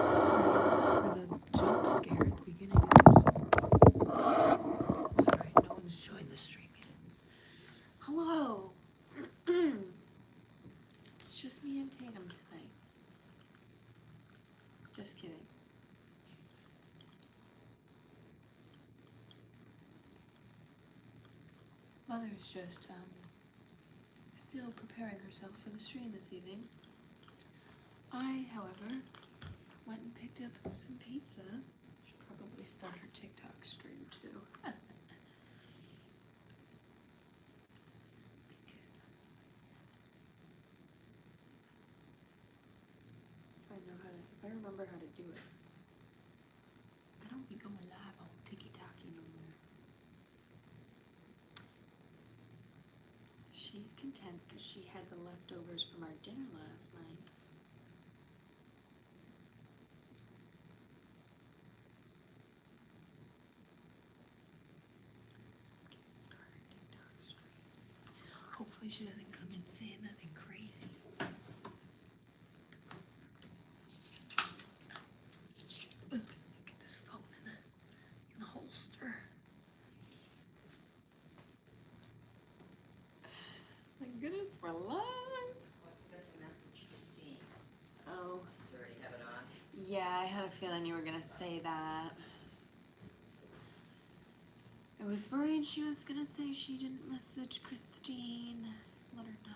Sorry for the jump scare at the beginning of this. It's alright, no one's joined the stream yet. Hello! It's just me and Tatum tonight. Just kidding. Mother is just, still preparing herself for the stream this evening. I, however, went and picked up some pizza. Should probably start her TikTok stream too. If I remember how to do it. I don't be going live on TikTok anymore. She's content because she had the leftovers from our dinner last night. Start her TikTok stream. Hopefully she doesn't come in saying nothing crazy. Get this phone in the holster. My goodness, we're live. Well, I forgot to message Christine. Oh. You already have it on? Yeah, I had a feeling you were gonna say that. I was worried she was gonna say she didn't message Christine. Let her know.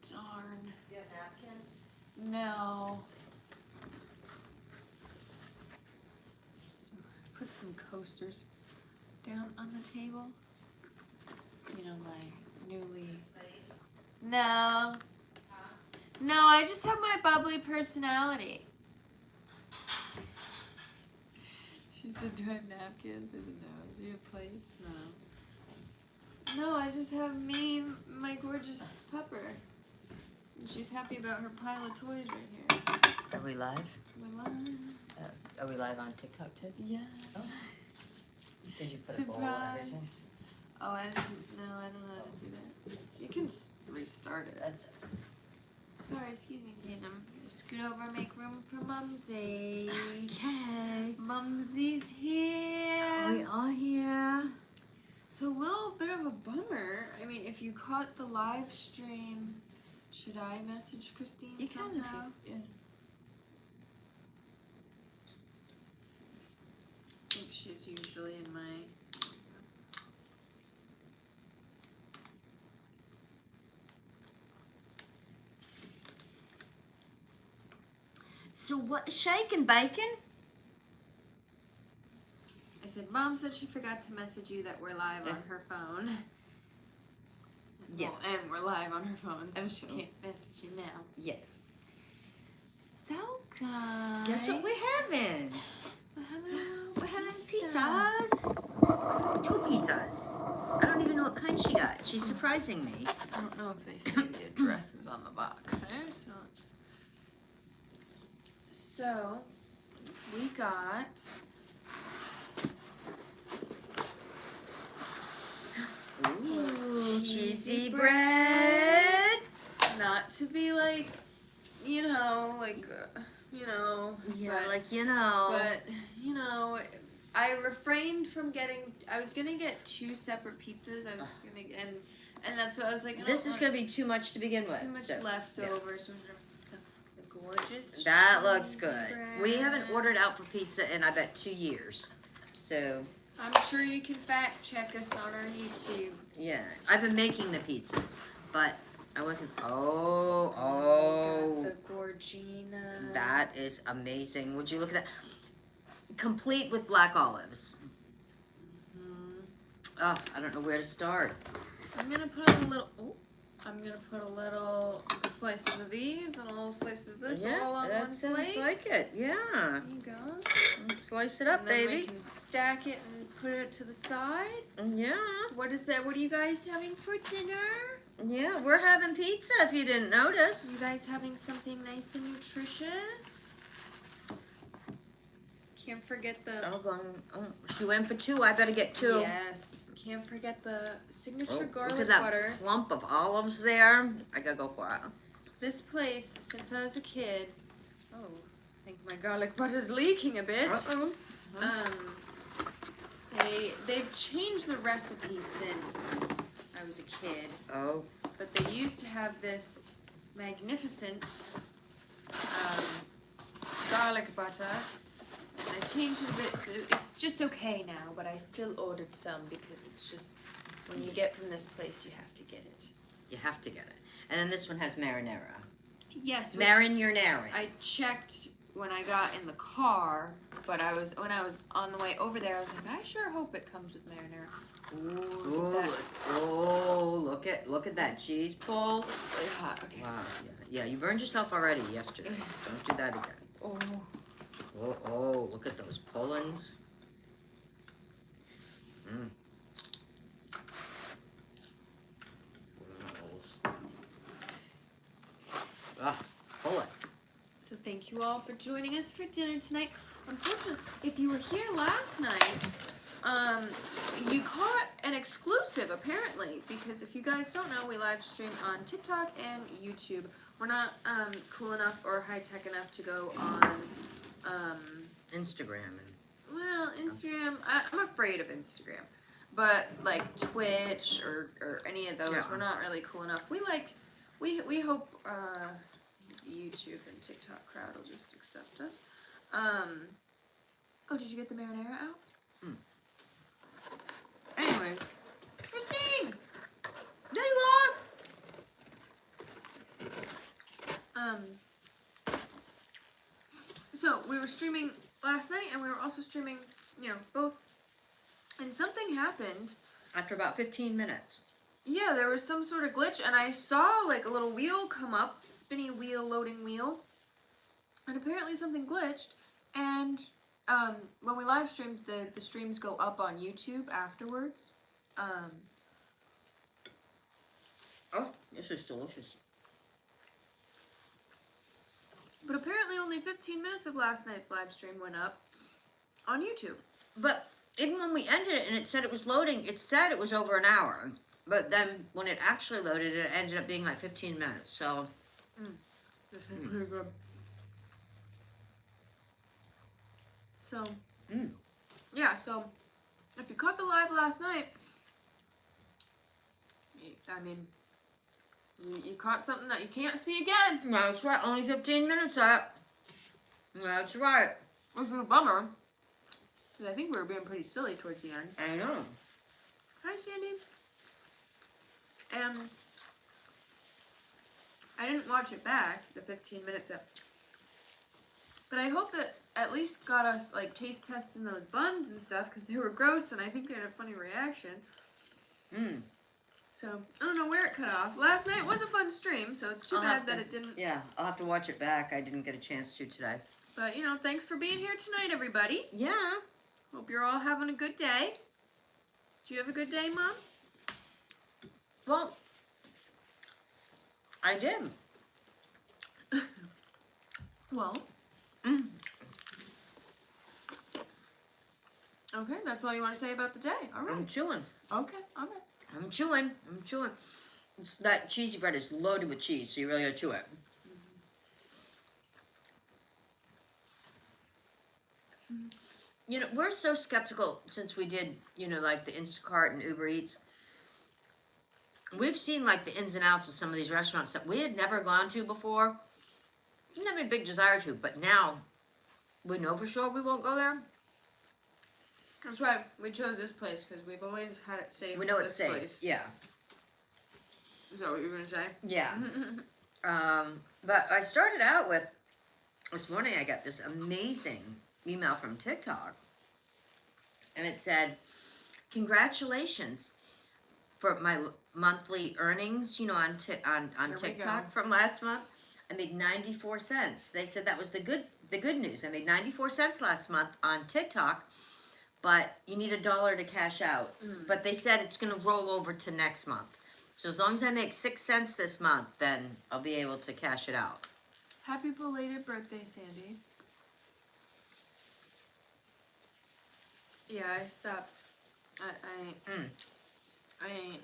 Darn. You have napkins? No. Put some coasters down on the table. You know, my newly... Plates? No. Huh? No, I just have my bubbly personality. She said, do I have napkins? I said, no. Do you have plates? No. No, I just have me, my gorgeous pupper. And she's happy about her pile of toys right here. Are we live? We're live. Are we live on TikTok too? Yeah. Oh. Did you put a bowl and everything? Surprise. Oh, I don't know how to do that. You can restart it. That's Sorry, excuse me, Tatum. I'm gonna scoot over and make room for Mumsy. okay. Mumsy's here. We are here. So a little bit of a bummer. I mean, if you caught the live stream, should I message Christine You can somehow? if you, yeah. I think she's usually in my... So what? Shake and bacon? I said, Mom said she forgot to message you that we're live on her phone. Yeah. Well, and we're live on her phone, so I'm she sure. can't message you now. Yeah. So, guys. Guess what we're having? We're having pizzas. 2 pizzas. I don't even know what kind she got. She's surprising me. I don't know if they say the addresses on the box there, so let's... So, we got... Ooh, cheesy bread. Not to be like, you know, Yeah, but, like, you know. but, you know, I refrained from getting, I was gonna get 2 separate pizzas, I was gonna, and that's what I was like, This is going to be too much to begin with. too much so, leftovers. So the gorgeous That looks cheesy good. bread. We haven't ordered out for pizza in, I bet, 2 years. So, I'm sure you can fact check us on our YouTube. yeah. I've been making the pizzas, but I wasn't. Got Oh. the Gorgina. That is amazing. Would you look at that? Complete with black olives. Mhm. Oh, I don't know where to start. I'm gonna put a little. Oh, I'm gonna put a little slices of these and a little slices of this all on that one sounds plate. like it. Yeah. There you go. Let's slice it up, And then we baby. can stack it and put it to the side. Yeah. What is that? What are you guys having for dinner? Yeah, we're having pizza if you didn't You notice. guys having something nice and nutritious? Can't forget the. She went for 2. I better get 2. Yes. Can't forget the signature Oh, look garlic at that butter. clump of olives there. I gotta go for it. This place, since I was a kid, Oh, I think my garlic butter's leaking a bit. Uh-oh. They've changed the recipe since I was a kid. Oh. But they used to have this magnificent garlic butter, and they changed it a bit, so it's just okay now, but I still ordered some because it's just, when you get from this place, you have to get it. You have to get it. And then this one has marinara. Yes. Marinara. I checked when I got in the car, but when I was on the way over there, I was like, I sure hope it comes with marinara. Look at that cheese pull. It's really hot. Okay. Wow. Yeah, you burned yourself already yesterday. Don't do that again. Oh, look at those pullings. Pull it. So thank you all for joining us for dinner tonight. Unfortunately, if you were here last night, you caught an exclusive apparently, because if you guys don't know, we live stream on TikTok and YouTube. We're not cool enough or high tech enough to go on Instagram. Well, Instagram, I'm afraid of Instagram, but like Twitch or any of those, Yeah. we're not really cool enough. We hope YouTube and TikTok crowd will just accept us. Oh, did you get the marinara out? Anyway, Christine, there you are. So we were streaming last night, and we were also streaming, both. And something happened. After about 15 minutes. Yeah, there was some sort of glitch, and I saw like a little wheel come up, spinny wheel, loading wheel, and apparently something glitched. And when we live streamed, the streams go up on YouTube afterwards. Oh, this is delicious. But apparently only 15 minutes of last night's live stream went up on YouTube. But even when we ended it and it said it was loading, it said it was over an hour. But then when it actually loaded, it ended up being like 15 minutes. So, This is pretty good. So, yeah, so if you caught the live last night, you caught something that you can't see again. That's right. Only 15 minutes up. That's right. Which was a bummer. Because I think we were being pretty silly towards the end. I know. Hi, Sandy. And I didn't watch it back, the 15 minutes up. But I hope that at least got us, like, taste testing those buns and stuff, because they were gross, and I think they had a funny reaction. So, I don't know where it cut off. Last night was a fun stream, so it's too bad that it didn't. Yeah, I'll have to watch it back. I didn't get a chance to today. But, thanks for being here tonight, everybody. Yeah. Hope you're all having a good day. Did you have a good day, Mom? Well, I did. Well. Okay, that's all you want to say about the day. All right. I'm chewing. Okay, all right. I'm chewing. That cheesy bread is loaded with cheese, so you really gotta chew it. We're so skeptical since we did, like the Instacart and Uber Eats. We've seen like the ins and outs of some of these restaurants that we had never gone to before. Didn't have a big desire to, but now we know for sure we won't go there. That's why we chose this place, because we've always had it safe. We know it's safe. Place. Yeah. Is that what you were gonna say? Yeah. But I started out with, this morning I got this amazing email from TikTok, and it said, congratulations for my monthly earnings, on TikTok from last month. I made 94 cents. They said that was the good news. I made 94 cents last month on TikTok, but you need $1 to cash out. But they said it's going to roll over to next month. So as long as I make 6 cents this month, then I'll be able to cash it out. Happy belated birthday, Sandy. Yeah, I stopped. I ain't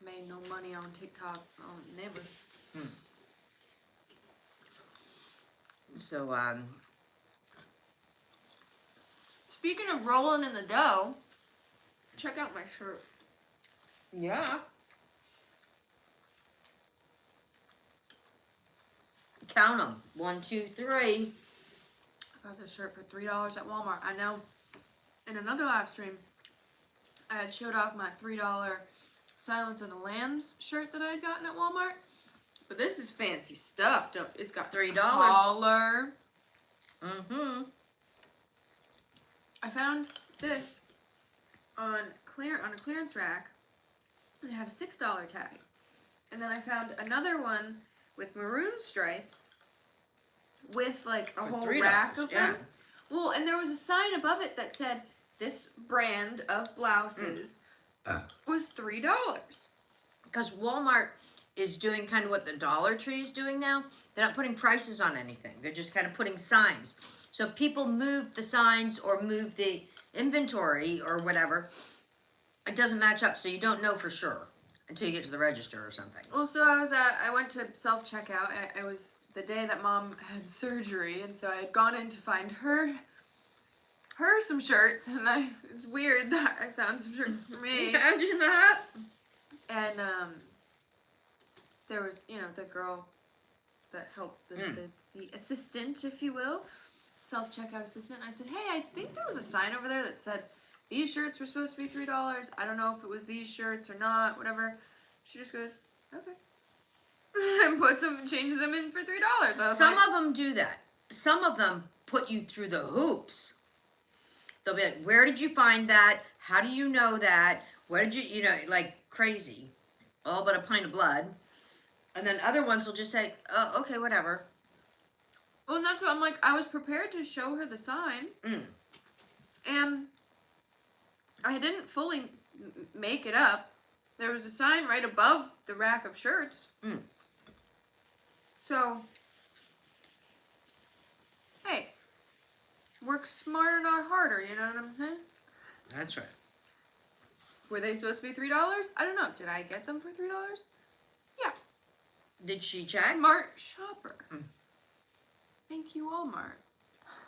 made no money on TikTok. Oh, never. So, Speaking of rolling in the dough, check out my shirt. yeah. Count them. 1, 2, 3. I got this shirt for $3 at Walmart. I know in another live stream, I had showed off my $3 Silence of the Lambs shirt that I had gotten at Walmart. But this is fancy stuff. It's got $3. collar. Mm-hmm. I found this on a clearance rack. It had a $6 tag. And then I found another one with maroon stripes with like a For whole $3, rack of yeah. them. Well, and there was a sign above it that said this brand of blouses was $3. Because Walmart is doing kind of what the Dollar Tree is doing now. They're not putting prices on anything. They're just kind of putting signs. So if people move the signs or move the inventory or whatever, it doesn't match up. So you don't know for sure until you get to the register or something. Well, so I went to self-checkout. It was the day that Mom had surgery, and so I had gone in to find her some shirts, and it's weird that I found some shirts for me. Imagine that. And there was, the girl that helped, the assistant, if you will, self-checkout assistant. And I said, hey, I think there was a sign over there that said these shirts were supposed to be $3. I don't know if it was these shirts or not, whatever. She just goes, okay. And changes them in for $3. Some of them do that. Some of them put you through the hoops. They'll be like, where did you find that? How do you know that? Where did you, like crazy. All but a pint of blood. And then other ones will just say, oh, okay, whatever. Well, and that's what I'm like, I was prepared to show her the sign. And I didn't fully make it up. There was a sign right above the rack of shirts. So, hey, work smarter, not harder, you know what I'm saying? That's right. Were they supposed to be $3? I don't know. Did I get them for $3? Yeah. Did she check? Smart shopper. Thank you, Walmart.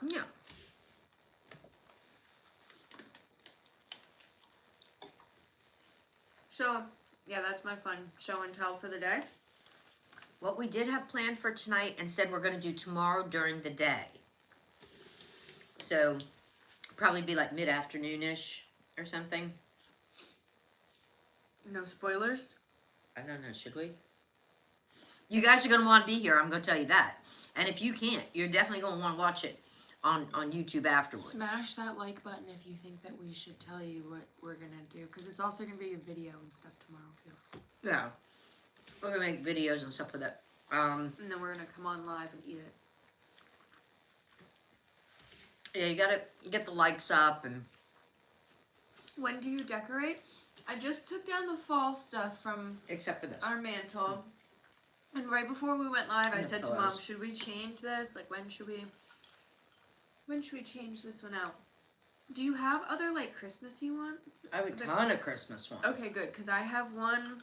Yeah. So, yeah, that's my fun show and tell for the day. What we did have planned for tonight, instead we're going to do tomorrow during the day. So, probably be like mid-afternoon-ish or something. No spoilers. I don't know, should we? You guys are going to want to be here, I'm going to tell you that. And if you can't, you're definitely going to want to watch it on YouTube afterwards. Smash that like button if you think that we should tell you what we're going to do. Because it's also going to be a video and stuff tomorrow, too. Yeah. We're going to make videos and stuff with it. And then we're going to come on live and eat it. Yeah, you got to get the likes up. And When do you decorate? I just took down the fall stuff from except for this. our mantle. And right before we went live, I And the said to pillows. Mom, should we change this? Like, when should we change this one out? Do you have other, like, Christmassy ones? I have a ton of Christmas ones. Okay, good, because I have one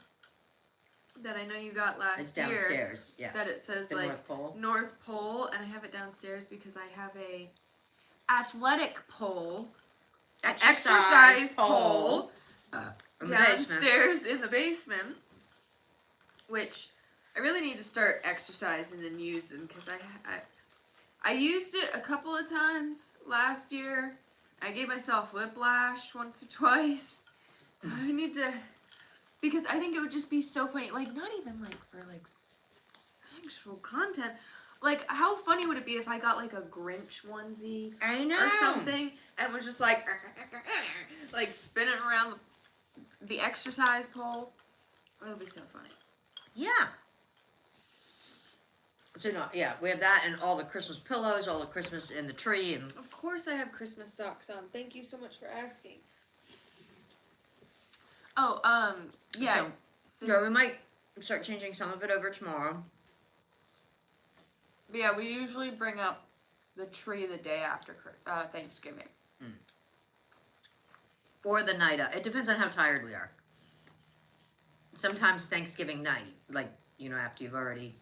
that I know you got last It's year. downstairs, yeah. That it says, The like, North Pole. North Pole, and I have it downstairs because I have a athletic pole, an exercise pole In the basement. downstairs in the basement, which I really need to start exercising and using because I used it a couple of times last year. I gave myself whiplash once or twice, so I need to, because I think it would just be so funny, like not even like for like sexual content. Like, how funny would it be if I got, like, a Grinch onesie I know. or something and was just, like spinning around the exercise pole? That would be so funny. Yeah. So, no, yeah, we have that and all the Christmas pillows, all the Christmas in the tree. And Of course I have Christmas socks on. Thank you so much for asking. Oh, yeah. So we might start changing some of it over tomorrow. Yeah, we usually bring up the tree the day after Thanksgiving. Or the night of. It depends on how tired we are. Sometimes Thanksgiving night, like, after you've already...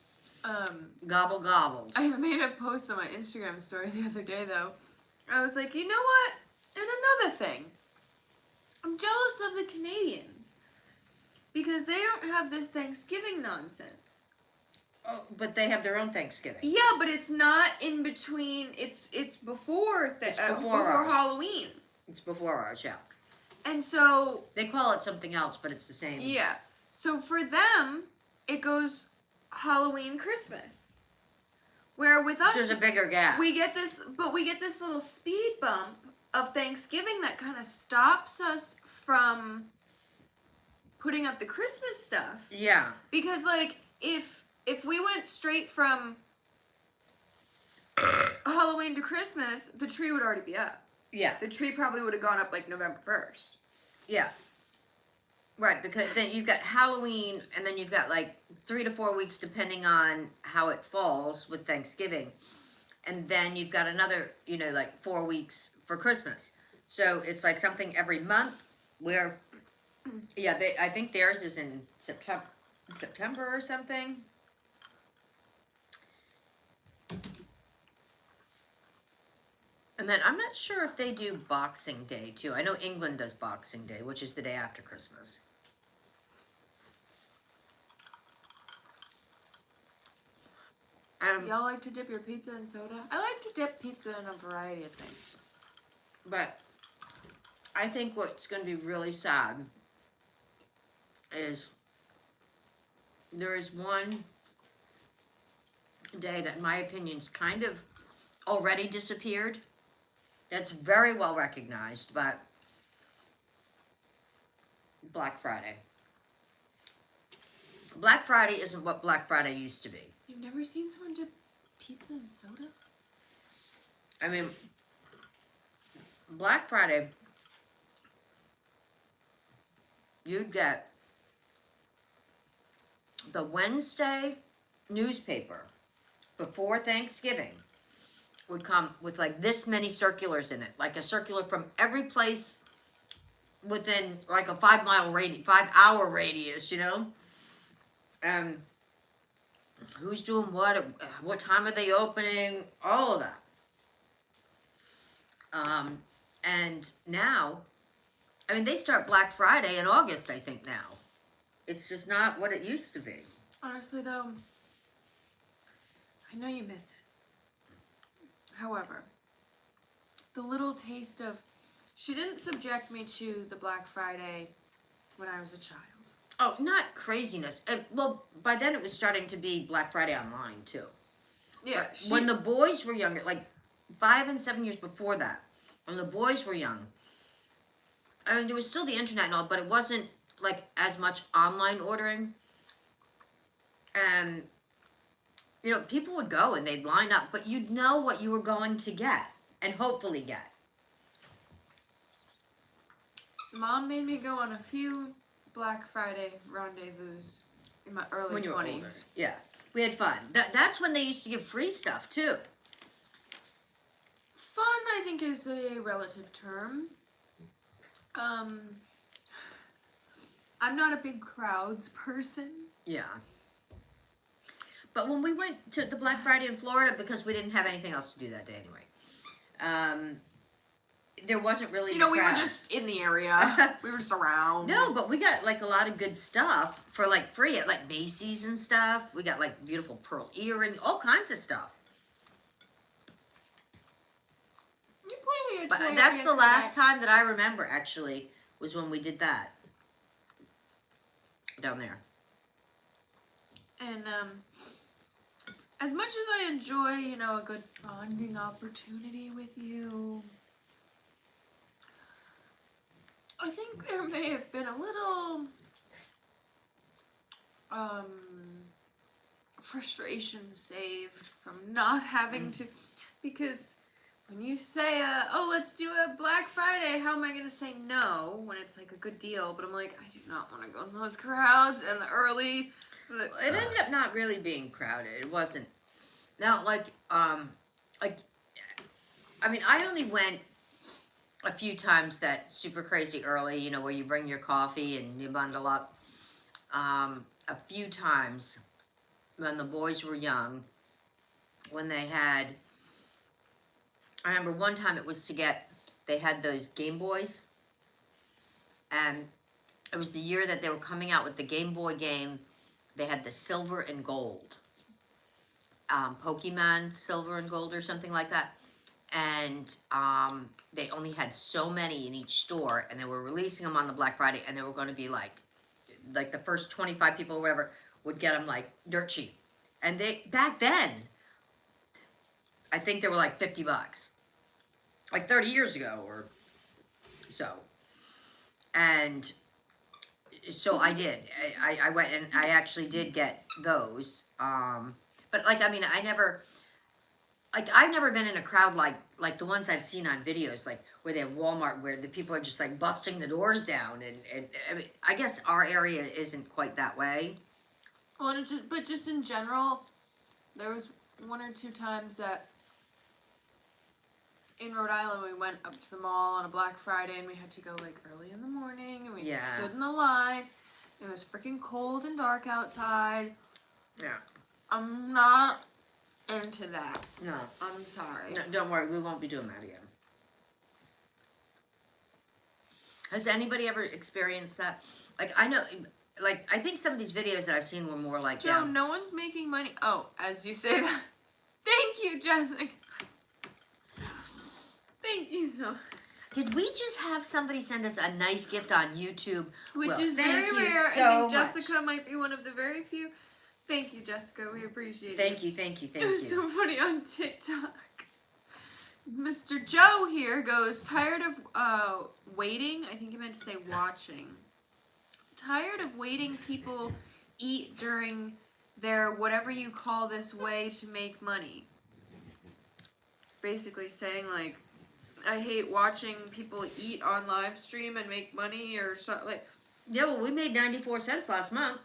Gobble gobbled. I made a post on my Instagram story the other day, though. I was like, you know what? And another thing. I'm jealous of the Canadians. Because they don't have this Thanksgiving nonsense. Oh, but they have their own Thanksgiving. Yeah, but it's not in between. It's before It's before before ours. Halloween. It's before ours, yeah. And so They call it something else, but it's the same. yeah. So for them, it goes Halloween, Christmas. Where with us, There's a bigger gap. we get this little speed bump of Thanksgiving that kind of stops us from putting up the Christmas stuff. Yeah. Because like if we went straight from Halloween to Christmas, the tree would already be up. Yeah. The tree probably would have gone up like November 1st. Yeah. Right, because then you've got Halloween, and then you've got like 3 to 4 weeks, depending on how it falls with Thanksgiving. And then you've got another, like 4 weeks for Christmas. So it's like something every month where, yeah, I think theirs is in September or something. And then I'm not sure if they do Boxing Day too. I know England does Boxing Day, which is the day after Christmas. Y'all like to dip your pizza in soda? I like to dip pizza in a variety of things. But I think what's going to be really sad is there is one day that, in my opinion's kind of already disappeared. That's very well recognized, but Black Friday. Black Friday isn't what Black Friday used to be. You've never seen someone dip pizza in soda? I mean, Black Friday, you'd get the Wednesday newspaper before Thanksgiving would come with like this many circulars in it, like a circular from every place within like a 5-hour radius, and who's doing what time are they opening, all of that. And now, I mean, they start Black Friday in August, I think now. It's just not what it used to be. Honestly, though, I know you miss it. However, the little taste of... She didn't subject me to the Black Friday when I was a child. Oh, not craziness. Well, by then it was starting to be Black Friday online, too. Yeah. When the boys were younger, like 5 and 7 years before that, when the boys were young, I mean, there was still the internet and all, but it wasn't like as much online ordering. And, people would go and they'd line up, but you'd know what you were going to get and hopefully get. Mom made me go on a few Black Friday rendezvous in my early When you were 20s. older. Yeah. We had fun. That's when they used to give free stuff, too. Fun, I think, is a relative term. I'm not a big crowds person. Yeah. But when we went to the Black Friday in Florida, because we didn't have anything else to do that day anyway, there wasn't really We the were crowds. just in the area. We were just around. No, but we got like a lot of good stuff for like free at like Macy's and stuff. We got like beautiful pearl earrings, all kinds of stuff. You play with your But toy up that's the against last my back. time that I remember actually was when we did that down there. And as much as I enjoy, a good bonding opportunity with you, I think there may have been a little frustration saved from not having to, because when you say, let's do a Black Friday, how am I going to say no when it's like a good deal? But I'm like, I do not want to go in those crowds and the early... It ended up not really being crowded. It wasn't. Now, I mean, I only went a few times that super crazy early, where you bring your coffee and you bundle up. A few times. when the boys were young, when they had, I remember one time it was they had those Game Boys, and it was the year that they were coming out with the Game Boy game. They had the silver and gold, Pokemon silver and gold or something like that, and they only had so many in each store, and they were releasing them on the Black Friday, and they were going to be like the first 25 people or whatever would get them like dirt cheap. And they, back then, I think they were like $50, like 30 years ago or so. And so I did. I went and I actually did get those. But like, I mean, I've never been in a crowd like the ones I've seen on videos, like where they have Walmart, where the people are just like busting the doors down. And I mean, I guess our area isn't quite that way. Well, and but just in general, there was 1 or 2 times that in Rhode Island we went up to the mall on a Black Friday and we had to go like early in the morning and we stood in the line. It was freaking cold and dark outside. Yeah. I'm not into that. No. I'm sorry. No, don't worry, we won't be doing that again. Has anybody ever experienced that? Like, I know, like, I think some of these videos that I've seen were more like, Joe, no one's making money. Oh, as you say that. Thank you, Jessica. Thank you so much. Did we just have somebody send us a nice gift on YouTube? Which Well, is thank very you rare. so I think much. Jessica might be one of the very few. Thank you, Jessica. We appreciate it. Thank you, thank you, thank It you. was so funny on TikTok. Mr. Joe here goes, tired of waiting. I think he meant to say watching. Tired of waiting people eat during their whatever you call this way to make money. Basically saying like, I hate watching people eat on live stream and make money or so like. Yeah, well, we made 94 cents last month.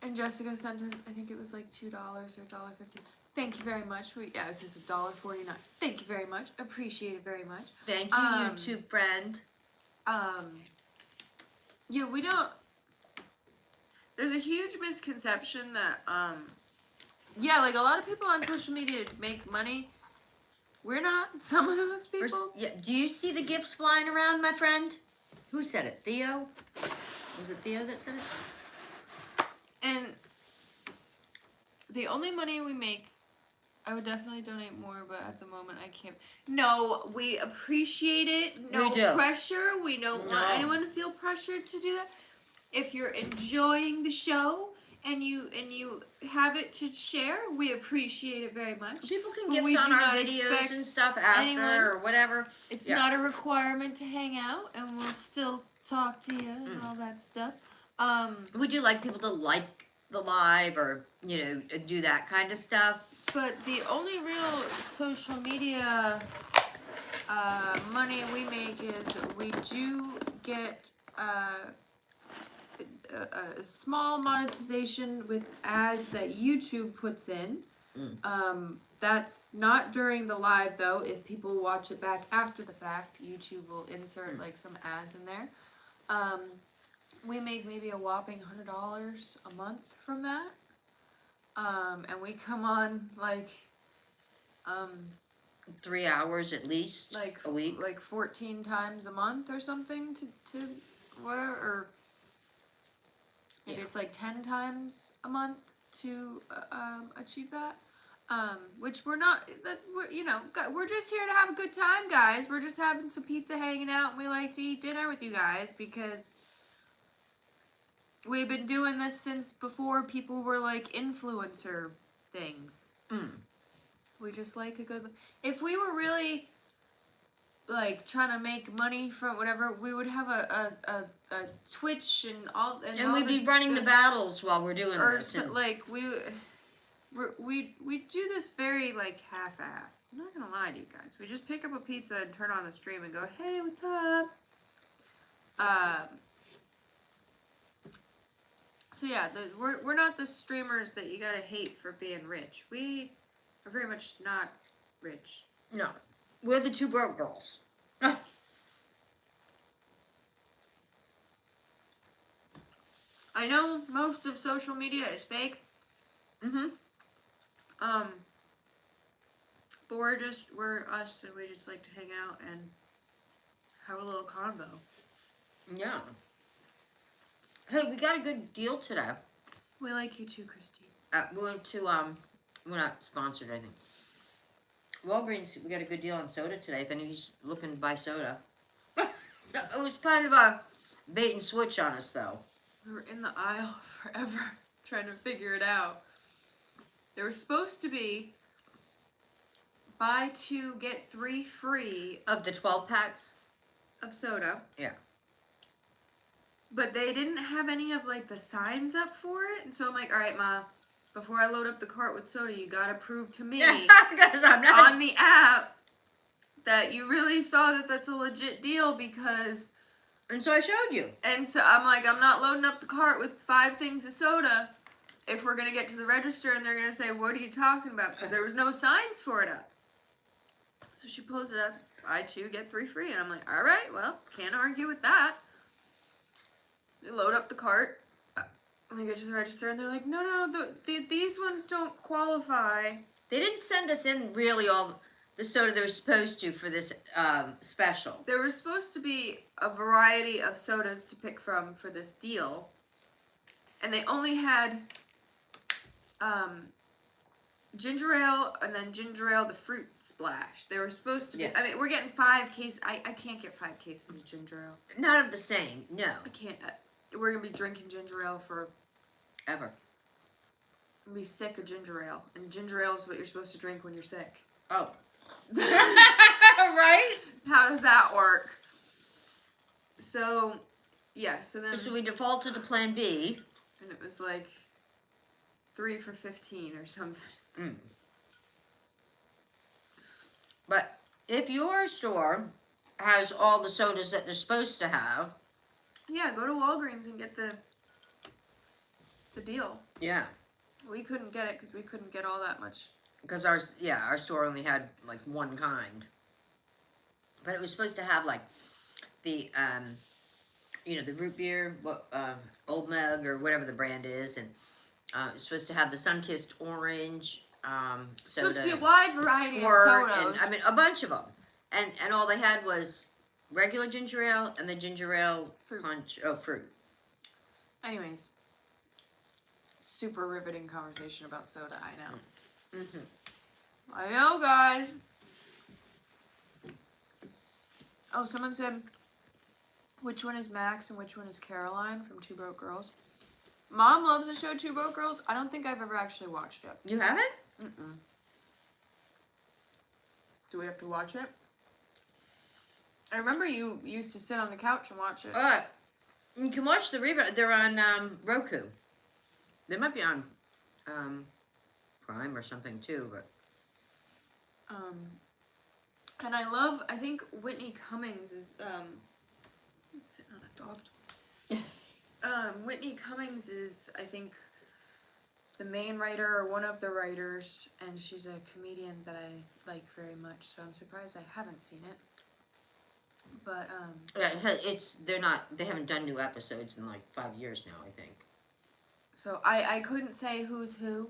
And Jessica sent us, I think it was like $2 or $1.50. Thank you very much. Yeah, it says $1.49. Thank you very much. Appreciate it very much. Thank you, YouTube friend. Yeah, we don't. There's a huge misconception that yeah, like a lot of people on social media make money. We're not some of those people. Yeah, do you see the gifts flying around, my friend? Who said it? Theo? Was it Theo that said it? And the only money we make, I would definitely donate more, but at the moment I can't. No, we appreciate it. No We do. pressure. We don't want anyone to feel pressured to do that. If you're enjoying the show and you have it to share, we appreciate it very much. People can But gift we on do our not videos expect and stuff after anyone- or whatever. It's Yeah. not a requirement to hang out, and we'll still talk to you and all that stuff. We do like people to like the live or, you know, do that kind of stuff. But the only real social media money we make is we do get a small monetization with ads that YouTube puts in. That's not during the live though. If people watch it back after the fact, YouTube will insert like some ads in there. We make maybe a whopping $100 a month from that. And we come on like 3 hours at least, like a week. like 14 times a month or something to whatever, or maybe it's like 10 times a month to achieve that. Which we're not, we're just here to have a good time, guys. We're just having some pizza, hanging out, and we like to eat dinner with you guys because we've been doing this since before people were like influencer things. We just like a good. If we were really like trying to make money from whatever, we would have a Twitch and all. And all we'd be running the battles while we're doing or this. so, and- like we do this very like half-assed. I'm not gonna lie to you guys. We just pick up a pizza and turn on the stream and go, hey, what's up? So yeah, we're not the streamers that you gotta hate for being rich. We are very much not rich. No. We're the two broke girls. I know most of social media is fake, Mm-hmm. But we're us, and we just like to hang out and have a little convo. Yeah. Hey, we got a good deal today. We like you too, Christine. We went to, we're not sponsored or anything. Walgreens, we got a good deal on soda today, if anybody's looking to buy soda. It was kind of a bait and switch on us, though. We were in the aisle forever trying to figure it out. There was supposed to be buy 2, get 3 free Of the 12 packs? of soda. Yeah. But they didn't have any of like the signs up for it. And so I'm like, all right, Ma, before I load up the cart with soda, you gotta prove to me Because I'm not. on the app that you really saw that that's a legit deal, because... And so I showed you. And so I'm like, I'm not loading up the cart with 5 things of soda if we're going to get to the register and they're going to say, what are you talking about? Because there was no signs for it up. So she pulls it up, buy 2, get 3 free. And I'm like, all right, well, can't argue with that. They load up the cart. And they get to the register and they're like, no, these ones don't qualify. They didn't send us in really all the soda they were supposed to for this special. There was supposed to be a variety of sodas to pick from for this deal. And they only had ginger ale and then ginger ale, the fruit splash. They were supposed to be, Yeah. I mean, we're getting 5 cases. I can't get 5 cases of ginger ale. Not of the same, no. I can't. We're going to be drinking ginger ale for, Ever. I'm going to be sick of ginger ale. And ginger ale is what you're supposed to drink when you're sick. Oh. Right? How does that work? So, yeah, so then... So we defaulted to plan B. And it was like 3 for $15 or something. Mm. But if your store has all the sodas that they're supposed to have, Yeah, go to Walgreens and get the deal. yeah, We couldn't get it because we couldn't get all that much. because our store only had like one kind, but it was supposed to have like the the root beer, Old Mug or whatever the brand is, and it's supposed to have the Sunkissed orange soda. Supposed to be a wide variety Squirt, of sodas. and I mean a bunch of them, and all they had was regular ginger ale and the ginger ale Fruit. punch fruit. Anyways, super riveting conversation about soda. I know. Mm-hmm. I know, guys. Oh, someone said, which one is Max and which one is Caroline from Two Broke Girls? Mom loves the show Two Broke Girls. I don't think I've ever actually watched it. You haven't? Mm-mm. Do we have to watch it? I remember you used to sit on the couch and watch it. You can watch the rerun. They're on Roku. They might be on Prime or something too, but And I think Whitney Cummings is, I'm sitting on a dog. Whitney Cummings is, I think, the main writer or one of the writers, and she's a comedian that I like very much, so I'm surprised I haven't seen it. But, yeah, they haven't done new episodes in like 5 years now, I think. so I couldn't say who's who,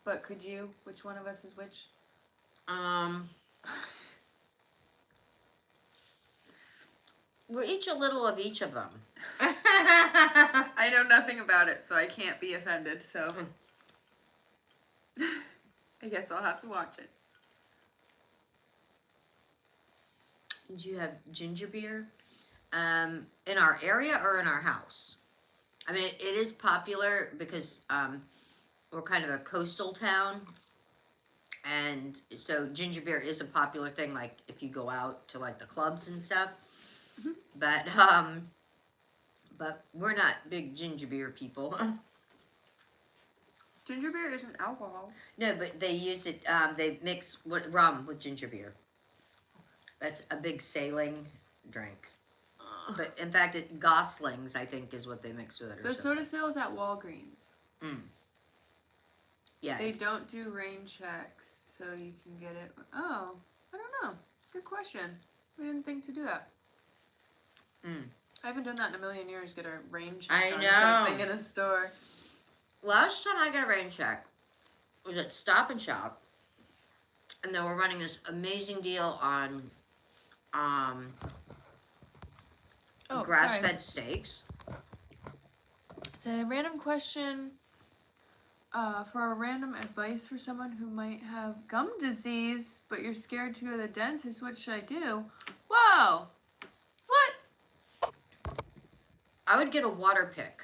but could you? Which one of us is which? We're each a little of each of them. I know nothing about it, so I can't be offended, so I guess I'll have to watch it. Do you have ginger beer in our area or in our house? I mean, it is popular because we're kind of a coastal town, and so ginger beer is a popular thing. Like if you go out to like the clubs and stuff, Mm-hmm. but we're not big ginger beer people. Ginger beer isn't alcohol. No, but they use it. They mix rum with ginger beer. That's a big sailing drink. But in fact, Goslings, I think, is what they mix with it. The soda sales at Walgreens. Mm. Yeah. They don't do rain checks, so you can get it. Oh, I don't know. Good question. We didn't think to do that. Mm. I haven't done that in a million years. Get a rain check I on know. something in a store. Last time I got a rain check, was at Stop and Shop, and they were running this amazing deal on grass-fed steaks. It's a random question for a random advice for someone who might have gum disease, but you're scared to go to the dentist. What should I do? Whoa! What? I would get a water pick.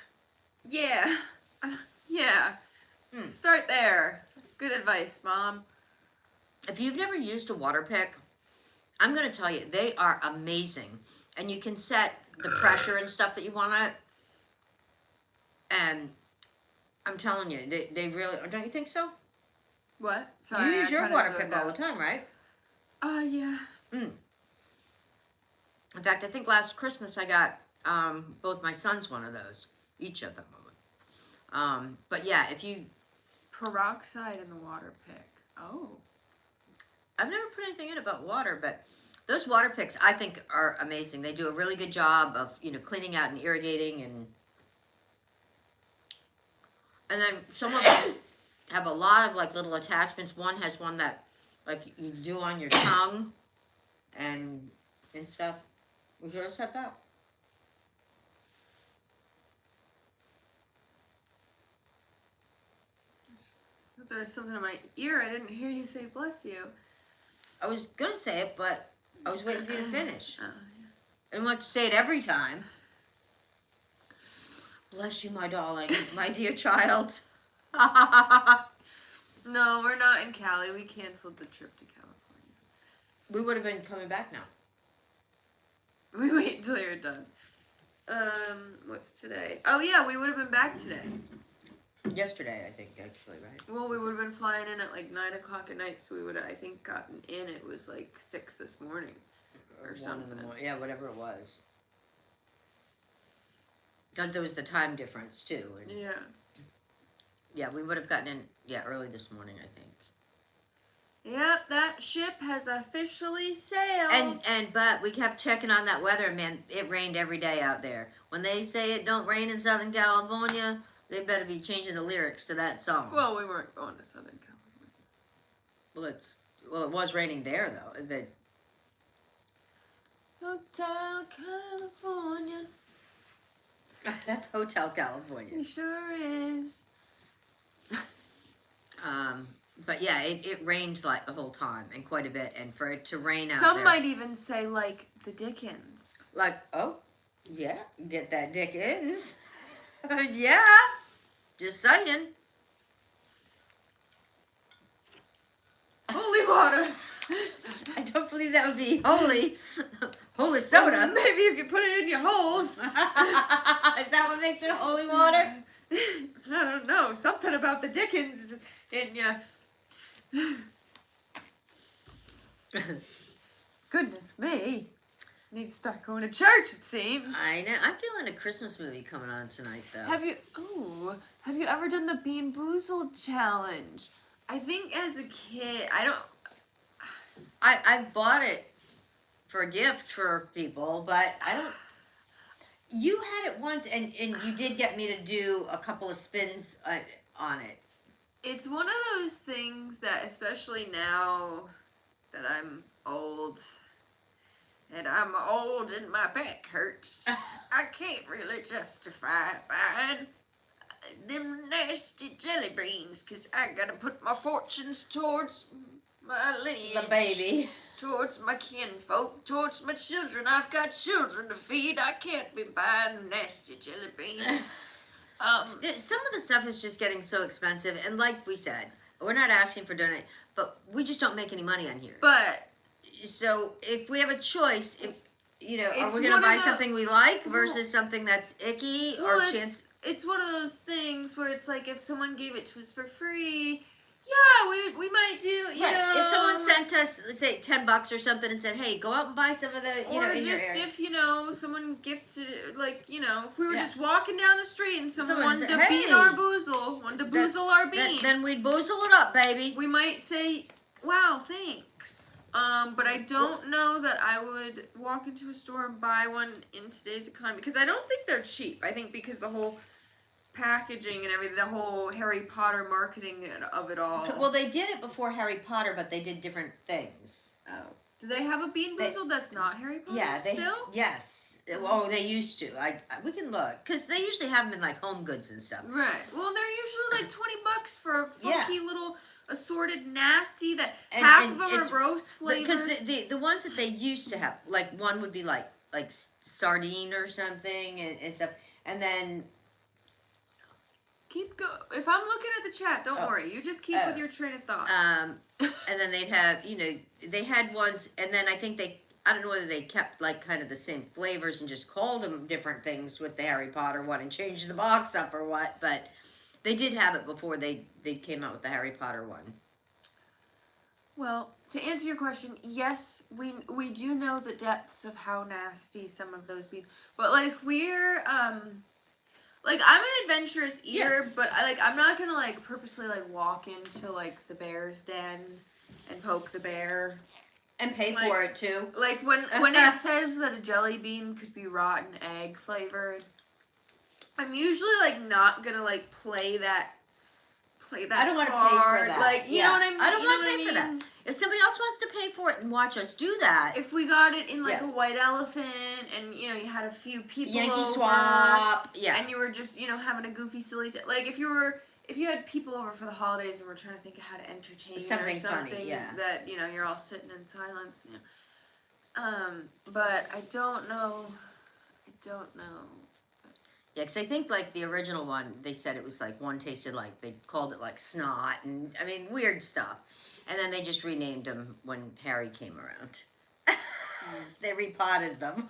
Yeah. Yeah. Start there. Good advice, Mom. If you've never used a water pick, I'm going to tell you, they are amazing. And you can set the pressure and stuff that you want it. And I'm telling you, they really, don't you think so? What? You use your water pick all the time, right? Yeah. In fact, I think last Christmas I got both my sons one of those. Each of them. But yeah, if you... Peroxide in the water pick. Oh. I've never put anything in about water, but those water picks I think are amazing. They do a really good job of, cleaning out and irrigating, and then some of them have a lot of like little attachments. One has one that like you do on your tongue and stuff. Would yours have that? There's something in my ear. I didn't hear you say bless you. I was gonna say it, but I was waiting for you to finish. Yeah. I didn't want to say it every time. Bless you, my darling, my dear child. No, we're not in Cali. We canceled the trip to California. We would have been coming back now. We wait until you're done. What's today? Oh yeah, we would have been back today. Yesterday, I think, actually, right? Well, we would have been flying in at like 9 o'clock at night, so we would have, I think, gotten in. It was like 6 this morning. Or something. Yeah, whatever it was. Because there was the time difference, too. And Yeah. yeah, we would have gotten in, early this morning, I think. Yep, that ship has officially sailed. But we kept checking on that weather, man. It rained every day out there. When they say it don't rain in Southern California, they better be changing the lyrics to that song. Well, we weren't going to Southern California. Well, it was raining there, though. Hotel California. That's Hotel California. It sure is. But yeah, it rained like the whole time and quite a bit, and for it to rain out Some there, might even say like the Dickens. like, oh yeah, get that Dickens. Yeah, just saying. Holy water. I don't believe that would be holy soda. Maybe if you put it in your holes. Is that what makes it holy water? I don't know. Something about the Dickens in you. Goodness me. Need to start going to church, it seems. I know. I'm feeling a Christmas movie coming on tonight, though. Have you ever done the Bean Boozled challenge? I think as a kid, I bought it for a gift for people, but I don't. You had it once, and you did get me to do a couple of spins on it. It's one of those things that, especially now that I'm old, and my back hurts, I can't really justify buying them nasty jelly beans, because I gotta put my fortunes towards my lineage. The baby. Towards my kinfolk, towards my children. I've got children to feed. I can't be buying nasty jelly beans. Some of the stuff is just getting so expensive, and like we said, we're not asking for donate, but we just don't make any money on here. But so if we have a choice, are It's we gonna one of buy the- something we like versus something that's icky or chance? It's one of those things where it's like if someone gave it to us for free, yeah, we might do, you Right. know. If someone sent us, let's say, $10 or something and said, "Hey, go out and buy some of the," or in your just area. if, someone gifted, if we were Yeah. just walking down the street and someone Someone wanted said, to bean "Hey." our boozle, wanted to boozle our bean, Then we'd boozle it up, baby. we might say, wow, thanks. But I don't know that I would walk into a store and buy one in today's economy, because I don't think they're cheap. I think because the whole packaging and everything, the whole Harry Potter marketing of it all. Well, they did it before Harry Potter, but they did different things. Oh. Do they have a Bean Boozled that's not Harry Potter still? Yes. Oh, they used to. We can look. Because they usually have them in, like, Home Goods and stuff. Right. Well, they're usually like $20 for a funky little assorted nasty that half of them are gross flavors. Because the ones that they used to have, like, one would be like sardine or something and stuff. And then... Keep going. If I'm looking at the chat, don't worry. You just keep with your train of thought. And then they'd have, they had ones, and then I think I don't know whether they kept, like, kind of the same flavors and just called them different things with the Harry Potter one and changed the box up or what, but they did have it before they came out with the Harry Potter one. Well, to answer your question, yes, we do know the depths of how nasty some of those be, but, like, we're, like, I'm an adventurous eater, but I'm not gonna like purposely like walk into like the bear's den and poke the bear and pay for it too. Like when it says that a jelly bean could be rotten egg flavored, I'm usually like not gonna like play that. I don't want to card. pay for that. Like you know what I mean. I don't want to pay for that. If somebody else wants to pay for it and watch us do that. If we got it in like a white elephant and you had a few people Yankee over, Swap, and you were just having a goofy silly like if you had people over for the holidays and we're trying to think of how to entertain something funny, that you're all sitting in silence. But I don't know. Yeah, because I think, like, the original one, they said it was, like, one tasted like, they called it, like, snot, and, I mean, weird stuff. And then they just renamed them when Harry came around. They repotted them.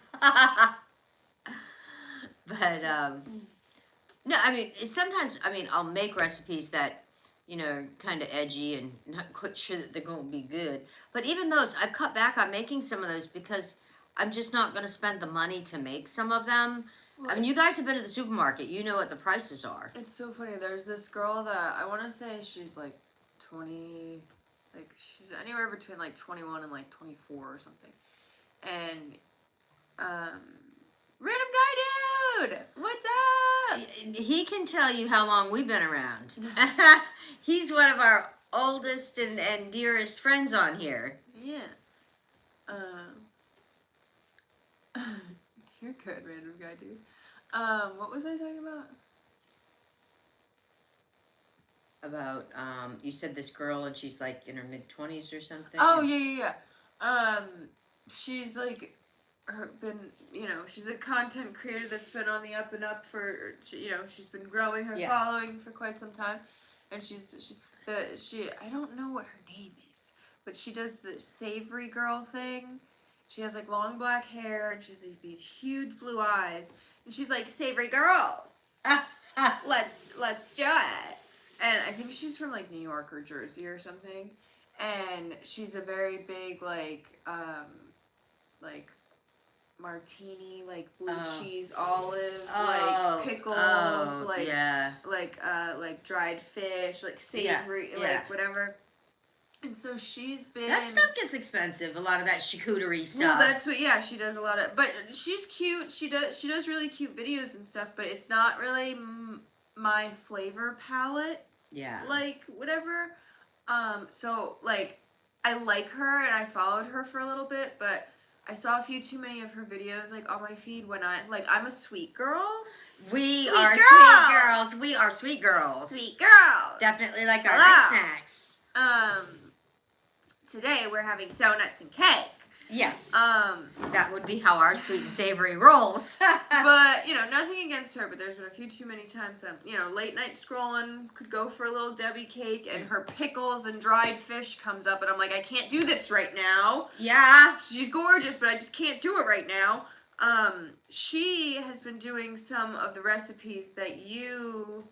But, no, I mean, sometimes, I'll make recipes that, kind of edgy and not quite sure that they're going to be good. But even those, I've cut back on making some of those because I'm just not going to spend the money to make some of them. Well, you guys have been to the supermarket. You know what the prices are. It's so funny. There's this girl that I want to say she's like 20, like she's anywhere between like 21 and like 24 or something. And random guy dude, what's up? He can tell you how long we've been around. He's one of our oldest and dearest friends on here. Yeah. You're good, random guy dude. What was I talking about? About, you said this girl and she's like in her mid-20s or something? Oh, yeah. She's like, she's a content creator that's been on the up and up for, she's been growing her following for quite some time. And I don't know what her name is, but she does the savory girl thing. She has like long black hair and she has these huge blue eyes. And she's like, savory girls. Let's do it. And I think she's from like New York or Jersey or something. And she's a very big like martini, like blue cheese, olive, like pickles, like dried fish, like savory, like whatever. And so she's been... That stuff gets expensive, a lot of that charcuterie stuff. Well, that's what, she does a lot of... But she's cute. She does really cute videos and stuff, but it's not really my flavor palette. Yeah. Like, whatever. So, like, I like her, and I followed her for a little bit, but I saw a few too many of her videos, like, on my feed when I'm a sweet girl. We are sweet girls. We are sweet girls. Sweet girls. Definitely like our night snacks. Today we're having donuts and cake. Yeah. That would be how our sweet and savory rolls. But, nothing against her, but there's been a few too many times that, late night scrolling, could go for a little Debbie cake, and her pickles and dried fish comes up, and I'm like, I can't do this right now. Yeah. She's gorgeous, but I just can't do it right now. She has been doing some of the recipes that you,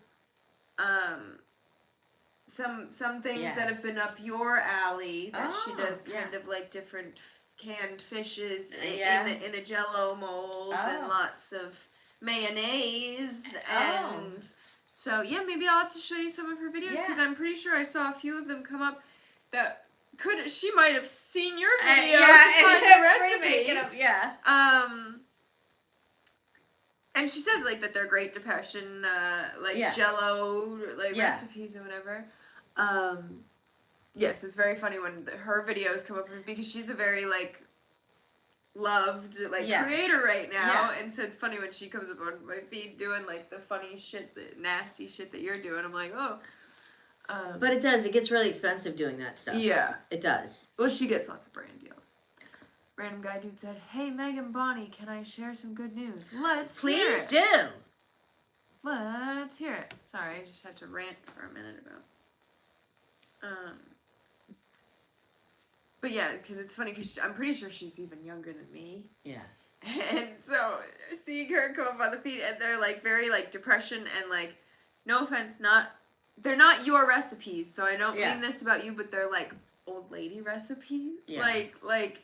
some things that have been up your alley that she does kind of like different canned fishes in a jello mold and lots of mayonnaise and so maybe I'll have to show you some of her videos because I'm pretty sure I saw a few of them come up that she might have seen your video to find the recipe. And she says like that they're Great Depression, like Yeah. Jello, like Yeah. recipes or whatever. Yes, it's very funny when her videos come up because she's a very like loved like Yeah. creator right now, Yeah. and so it's funny when she comes up on my feed doing like the funny shit, the nasty shit that you're doing. I'm like, oh. But it does. It gets really expensive doing that stuff. Yeah. It does. Well, she gets lots of brand deals. Random guy dude said, "Hey, Megan Bonnie, can I share some good news? Let's hear Please it. do. Let's hear it." Sorry, I just had to rant for a minute about. But yeah, because it's funny because I'm pretty sure she's even younger than me. Yeah. And so seeing her come up on the feed and they're like very like depression and like, no offense, they're not your recipes, so I don't mean this about you, but they're like old lady recipes. Yeah. Like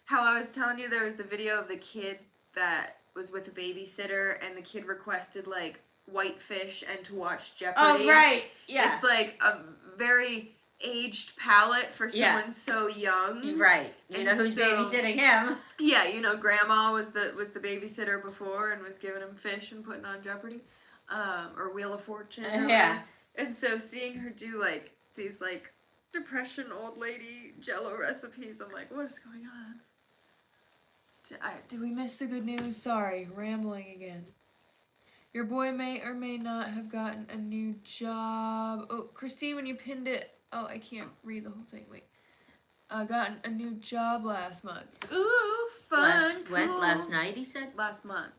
how I was telling you, there was the video of the kid that was with a babysitter and the kid requested like whitefish and to watch Jeopardy. Oh, right. Yeah. It's like a very aged palate for someone so young. Right. You And know who's so- babysitting him. Yeah, you know, Grandma was the babysitter before and was giving him fish and putting on Jeopardy, or Wheel of Fortune. Or Yeah. whatever. And so seeing her do like these like depression old lady Jello recipes, I'm like, what is going on? Did we miss the good news? Sorry, rambling again. Your boy may or may not have gotten a new job. Oh, Christine, when you pinned it. Oh, I can't read the whole thing. Wait. Gotten a new job last month. Ooh, fun. Cool. Last night, he said? Last month.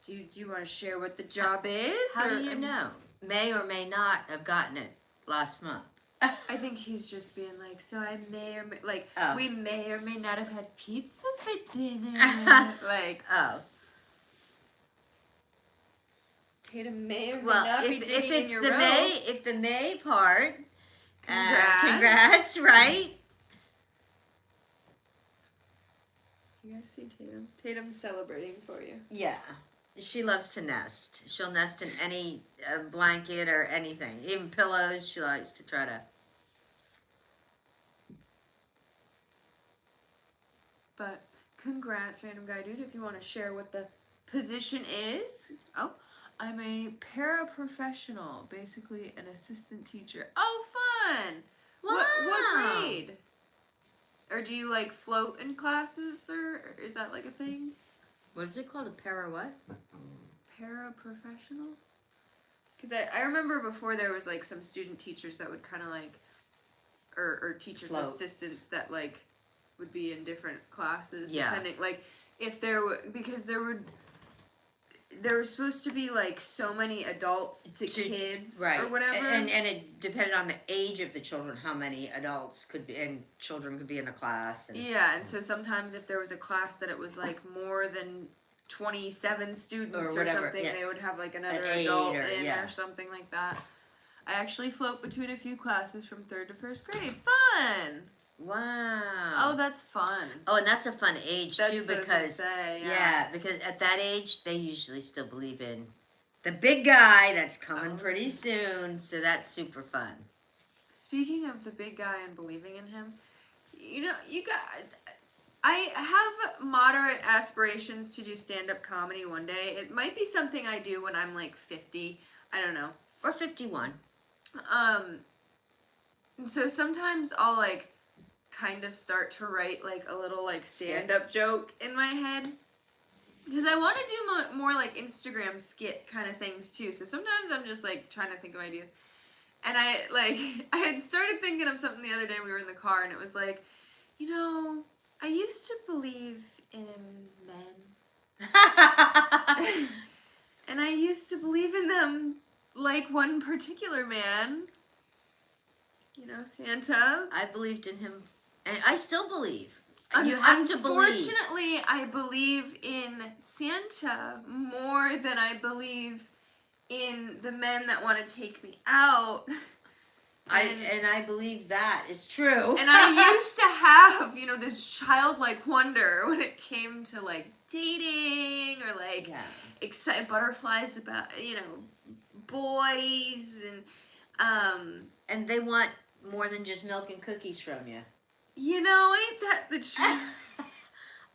Do you want to share what the job is? How do you know? May or may not have gotten it last month. I think he's just being like, so I may or may, like, we may or may not have had pizza for dinner. Like, Oh. Tatum may or may Well, not be if digging it's in your the row. May, the May part, Congrats. congrats, right? You guys see Tatum? Tatum's celebrating for you. Yeah. She loves to nest. She'll nest in any blanket or anything. Even pillows, she likes to try to. But congrats, random guy dude, if you want to share what the position is. Oh, I'm a paraprofessional, basically an assistant teacher. Oh, fun! Wow. What grade? Or do you like float in classes, or is that like a thing? What is it called? A para what? Paraprofessional? Because I remember before there was like some student teachers that would kind of like, or teachers Float. assistants that like would be in different classes. Yeah. Depending, like if there were, because there were supposed to be like so many adults to kids, right, or whatever. And it depended on the age of the children, how many adults could be, and children could be in a class. And, yeah, and so sometimes if there was a class that it was like more than 27 students or whatever, something, yeah. they would have like another An aide adult or- in yeah. or something like that. I actually float between a few classes from 3rd to 1st grade. Fun! Wow. Oh, that's fun. Oh, and that's a fun age That's too, what I was gonna because say, yeah, because at that age they usually still believe in the big guy that's coming Oh. pretty soon. So that's super fun. Speaking of the big guy and believing in him, you know, I have moderate aspirations to do stand-up comedy one day. It might be something I do when I'm like 50. I don't know. Or 51. So sometimes I'll like kind of start to write like a little like stand-up joke in my head. Because I want to do more like Instagram skit kind of things too. So sometimes I'm just like trying to think of ideas. And I had started thinking of something the other day. We were in the car and it was like, you know, I used to believe in men. And I used to believe in them like one particular man. You know, Santa. I believed in him, and I still believe. You You have to believe. Unfortunately, I believe in Santa more than I believe in the men that want to take me out. And I believe that is true. And I used to have, you know, this childlike wonder when it came to like dating or like butterflies about, you know, boys And they want more than just milk and cookies from you. you know, ain't that the truth?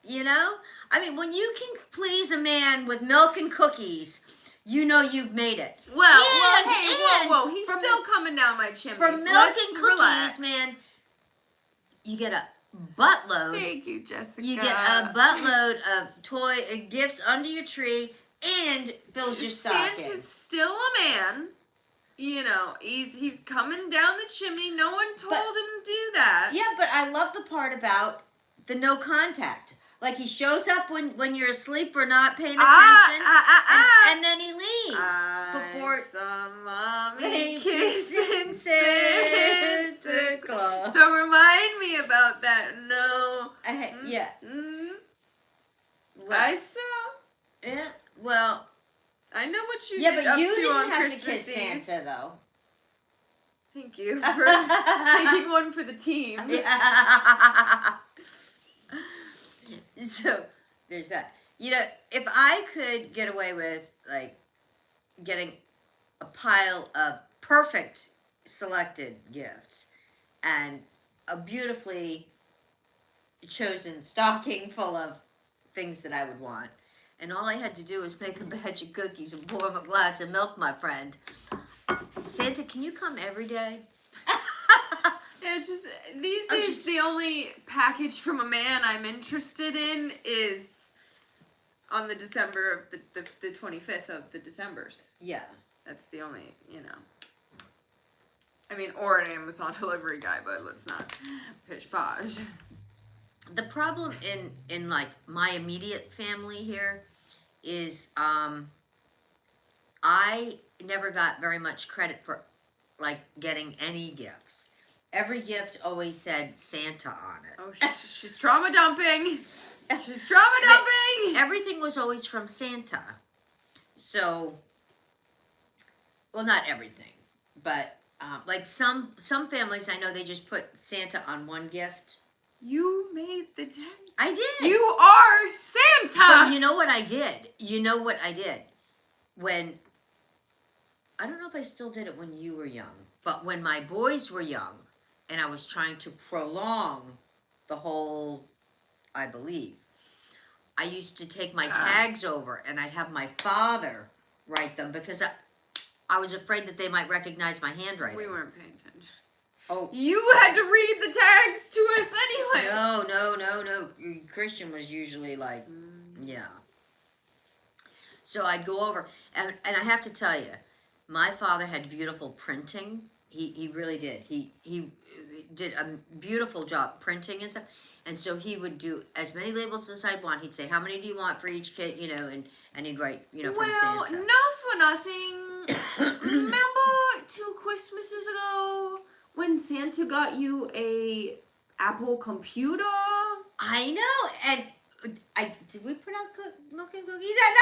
You know? I mean, when you can please a man with milk and cookies, you know you've made it. Well, And- hey, and whoa, he's from still coming down my chimney. From so milk let's and cookies, relax. man, you get a buttload. Thank you, Jessica. You get a buttload of gifts under your tree and fills your stocking. Santa's still a man. You know, he's coming down the chimney. No one told him to do that. Yeah, but I love the part about the no contact. Like he shows up when you're asleep or not paying attention, and then he leaves before saw Mommy they kissing Santa Santa. Claus. So remind me about that. No. Yeah. I Well, saw. yeah. Well. I know what you Yeah, did but up you to didn't on have Christmas to kiss Eve. Santa though. Thank you for taking one for the team. Yeah. So there's that. You know, if I could get away with like getting a pile of perfect selected gifts and a beautifully chosen stocking full of things that I would want, and all I had to do was make a batch of cookies and pour them a glass of milk, my friend. Santa, can you come every day? Yeah, it's just these days the only package from a man I'm interested in is on the December of the 25th of the Decembers. Yeah. That's the only, I mean, or an Amazon delivery guy, but let's not pish posh. The problem in like my immediate family here is I never got very much credit for like getting any gifts. Every gift always said Santa on it. Oh, she's trauma dumping. She's trauma dumping. Everything was always from Santa. So, well, not everything, but like some families I know, they just put Santa on one gift. You made the tag. I did. You are Santa. But you know what I did? When, I don't know if I still did it when you were young, but when my boys were young and I was trying to prolong the whole, I believe, I used to take my tags over and I'd have my father write them because I was afraid that they might recognize my handwriting. We weren't paying attention. Oh. You had to read the tags to us anyway. No. Christian was usually like, yeah. So I'd go over, and I have to tell you, my father had beautiful printing. He really did. He did a beautiful job printing and stuff. And so he would do as many labels as I'd want. He'd say, how many do you want for each kid, and he'd write, from well, Santa. not for nothing. Remember 2 Christmases ago when Santa got you a Apple computer? I know, and did we put out milk and cookies that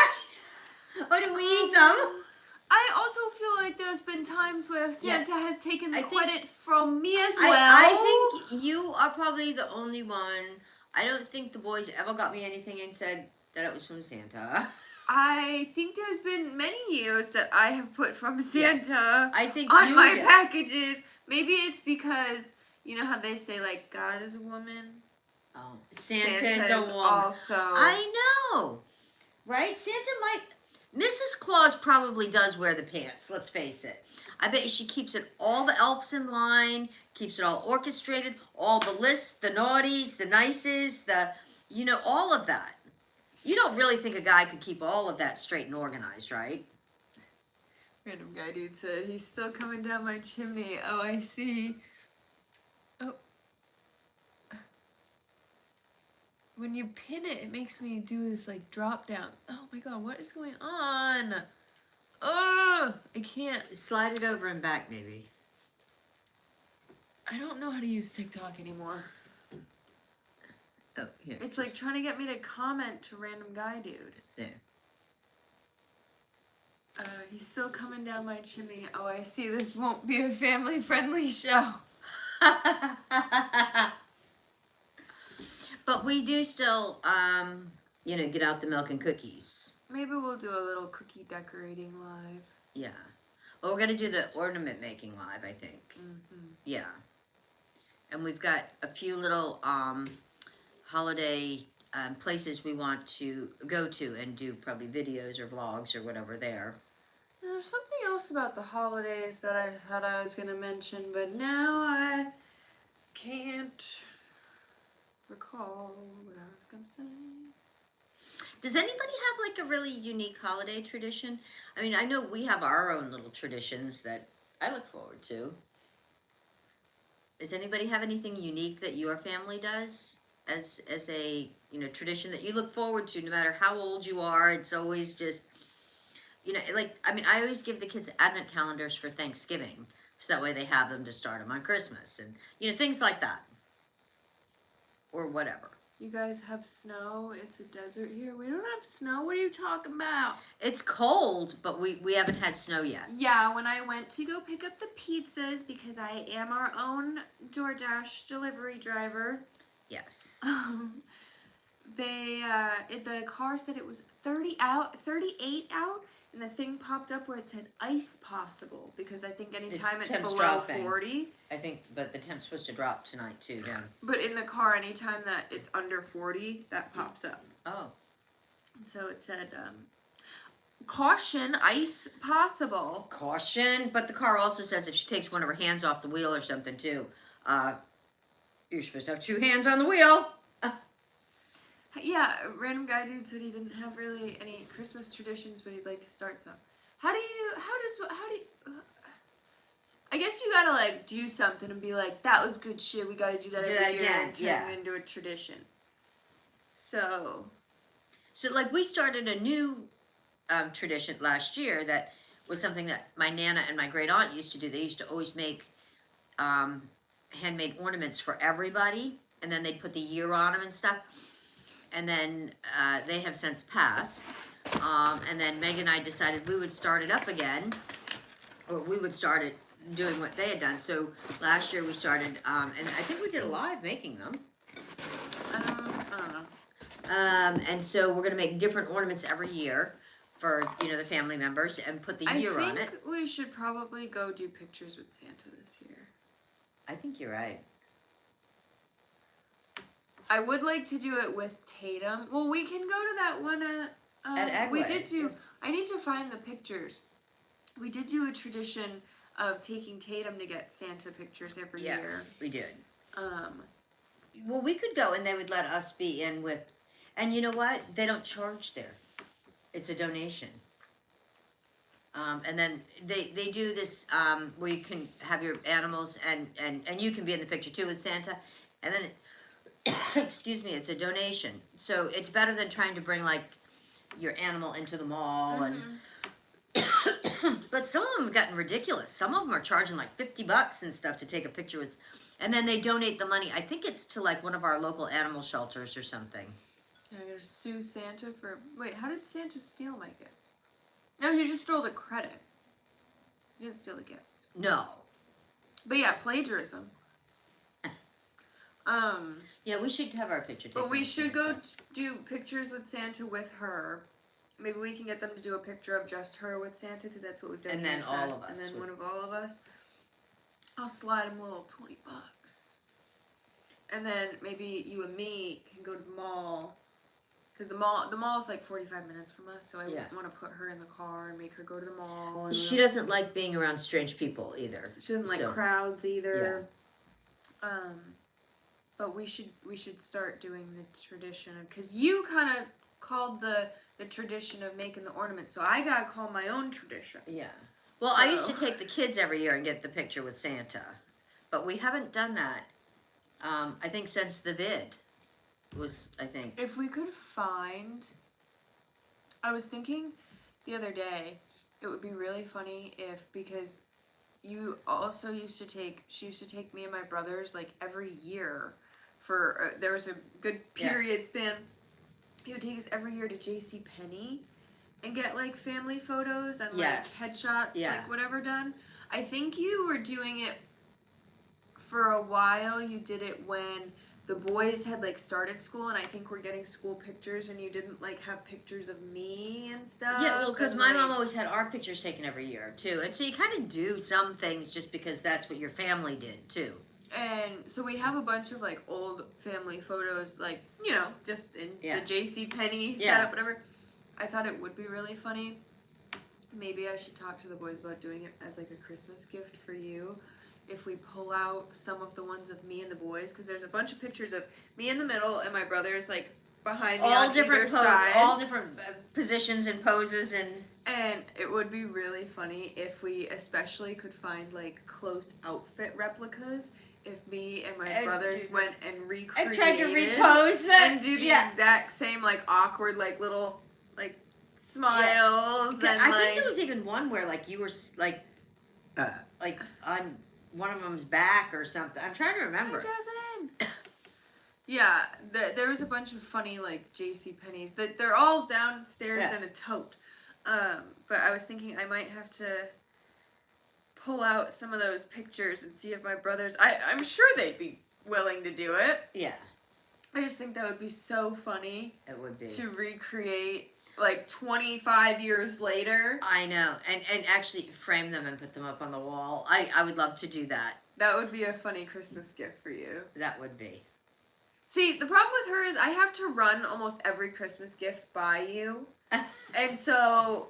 night? Or did we eat them? I also feel like there's been times where Santa has taken the credit from me as well. I think you are probably the only one. I don't think the boys ever got me anything and said that it was from Santa. I think there's been many years that I have put from Santa I think on you my did. packages. Maybe it's because, you know how they say, like, God is a woman? Oh, Santa is is a woman. also... I know, right? Mrs. Claus probably does wear the pants, let's face it. I bet you she keeps all the elves in line, keeps it all orchestrated, all the lists, the naughties, the nices, all of that. You don't really think a guy could keep all of that straight and organized, right? Random guy dude said, he's still coming down my chimney. Oh, I see. Oh. When you pin it, it makes me do this, like, drop down. Oh my god, what is going on? Ugh! I can't. Slide it over and back, maybe. I don't know how to use TikTok anymore. Oh, here. It's like trying to get me to comment to random guy dude. There. He's still coming down my chimney. Oh, I see. This won't be a family-friendly show. But we do still, get out the milk and cookies. Maybe we'll do a little cookie decorating live. Yeah. Well, we're going to do the ornament making live, I think. Mm-hmm. Yeah. And we've got a few little holiday places we want to go to and do probably videos or vlogs or whatever there. There's something else about the holidays that I thought I was going to mention, but now I can't recall what I was going to say. Does anybody have like a really unique holiday tradition? I mean, I know we have our own little traditions that I look forward to. Does anybody have anything unique that your family does as a tradition that you look forward to no matter how old you are? It's always just like, I mean, I always give the kids advent calendars for Thanksgiving, so that way they have them to start them on Christmas and things like that, or whatever. You guys have snow? It's a desert here. We don't have snow. What are you talking about? It's cold, but we haven't had snow yet. Yeah, when I went to go pick up the pizzas, because I am our own DoorDash delivery driver, Yes. The car said it was 38 out, and the thing popped up where it said ice possible, because I think anytime it's temps below dropping. 40. I think, but the temp's supposed to drop tonight too, yeah. But in the car, anytime that it's under 40, that pops up. Oh. And so it said, caution, ice possible. Caution, but the car also says if she takes one of her hands off the wheel or something too, you're supposed to have 2 hands on the wheel. Yeah, a random guy dude said he didn't have really any Christmas traditions, but he'd like to start some. How do you, I guess you gotta like do something and be like, that was good shit, we gotta do that every year and turn it into a tradition. So like we started a new tradition last year that was something that my Nana and my great aunt used to do. They used to always make handmade ornaments for everybody, and then they'd put the year on them and stuff. And then they have since passed. And then Meg and I decided we would start it up again, or we would start it doing what they had done. So last year we started, and I think we did a live making them. I don't know. And so we're going to make different ornaments every year for, the family members and put the year on it. I think we should probably go do pictures with Santa this year. I think you're right. I would like to do it with Tatum. Well, we can go to that one At Agway. we did do, I need to find the pictures. We did do a tradition of taking Tatum to get Santa pictures every year. We did. Well, we could go and they would let us be in with, and you know what? They don't charge there. It's a donation. And then they do this where you can have your animals and you can be in the picture too with Santa. And then, excuse me, it's a donation. So it's better than trying to bring like your animal into the mall and. But some of them have gotten ridiculous. Some of them are charging like $50 and stuff to take a picture with, and then they donate the money. I think it's to like one of our local animal shelters or something. I'm gonna sue Santa for. Wait, how did Santa steal my gifts? No, he just stole the credit. He didn't steal the gifts. No. But yeah, plagiarism. Yeah, we should have our picture taken. But we should go do pictures with Santa with her. Maybe we can get them to do a picture of just her with Santa, because that's what we've done. And then all of us. And then one of all of us. I'll slide him a little $20. And then maybe you and me can go to the mall. Because the mall is like 45 minutes from us, so I want to put her in the car and make her go to the mall. And she doesn't like being around strange people either. She doesn't like crowds either. Yeah. But we should start doing the tradition of, because you kind of called the tradition of making the ornaments, so I gotta call my own tradition. Yeah. Well, I used to take the kids every year and get the picture with Santa, but we haven't done that. I think since the vid was, I think. If we could find, I was thinking the other day, it would be really funny if, because you also she used to take me and my brothers like every year for, there was a good period span. He would take us every year to JCPenney and get like family photos and like headshots, like whatever done. I think you were doing it for a while. You did it when the boys had like started school, and I think we're getting school pictures, and you didn't like have pictures of me and stuff. Yeah, well, because my mom always had our pictures taken every year too, and so you kind of do some things just because that's what your family did too. And so we have a bunch of like old family photos, like, you know, just in Yeah. the JCPenney Yeah. setup, whatever. I thought it would be really funny. Maybe I should talk to the boys about doing it as like a Christmas gift for you. If we pull out some of the ones of me and the boys, because there's a bunch of pictures of me in the middle and my brothers like behind me All on different either side. all different positions and poses and. And it would be really funny if we especially could find like close outfit replicas. If me and my And brothers do- went and recreated I tried to repose that and do the yeah. exact same like awkward like little like smiles and I like think there was even one where like you were like on one of them's back or something. I'm trying to remember. Hi, Jasmine. Yeah, there was a bunch of funny like JCPenney's that they're all downstairs Yeah. in a tote. But I was thinking I might have to pull out some of those pictures and see if my brothers. I'm sure they'd be willing to do it. Yeah, I just think that would be so funny it would be. to recreate like 25 years later. I know, and actually frame them and put them up on the wall. I would love to do that. That would be a funny Christmas gift for you. That would be. See, the problem with her is I have to run almost every Christmas gift by you. And so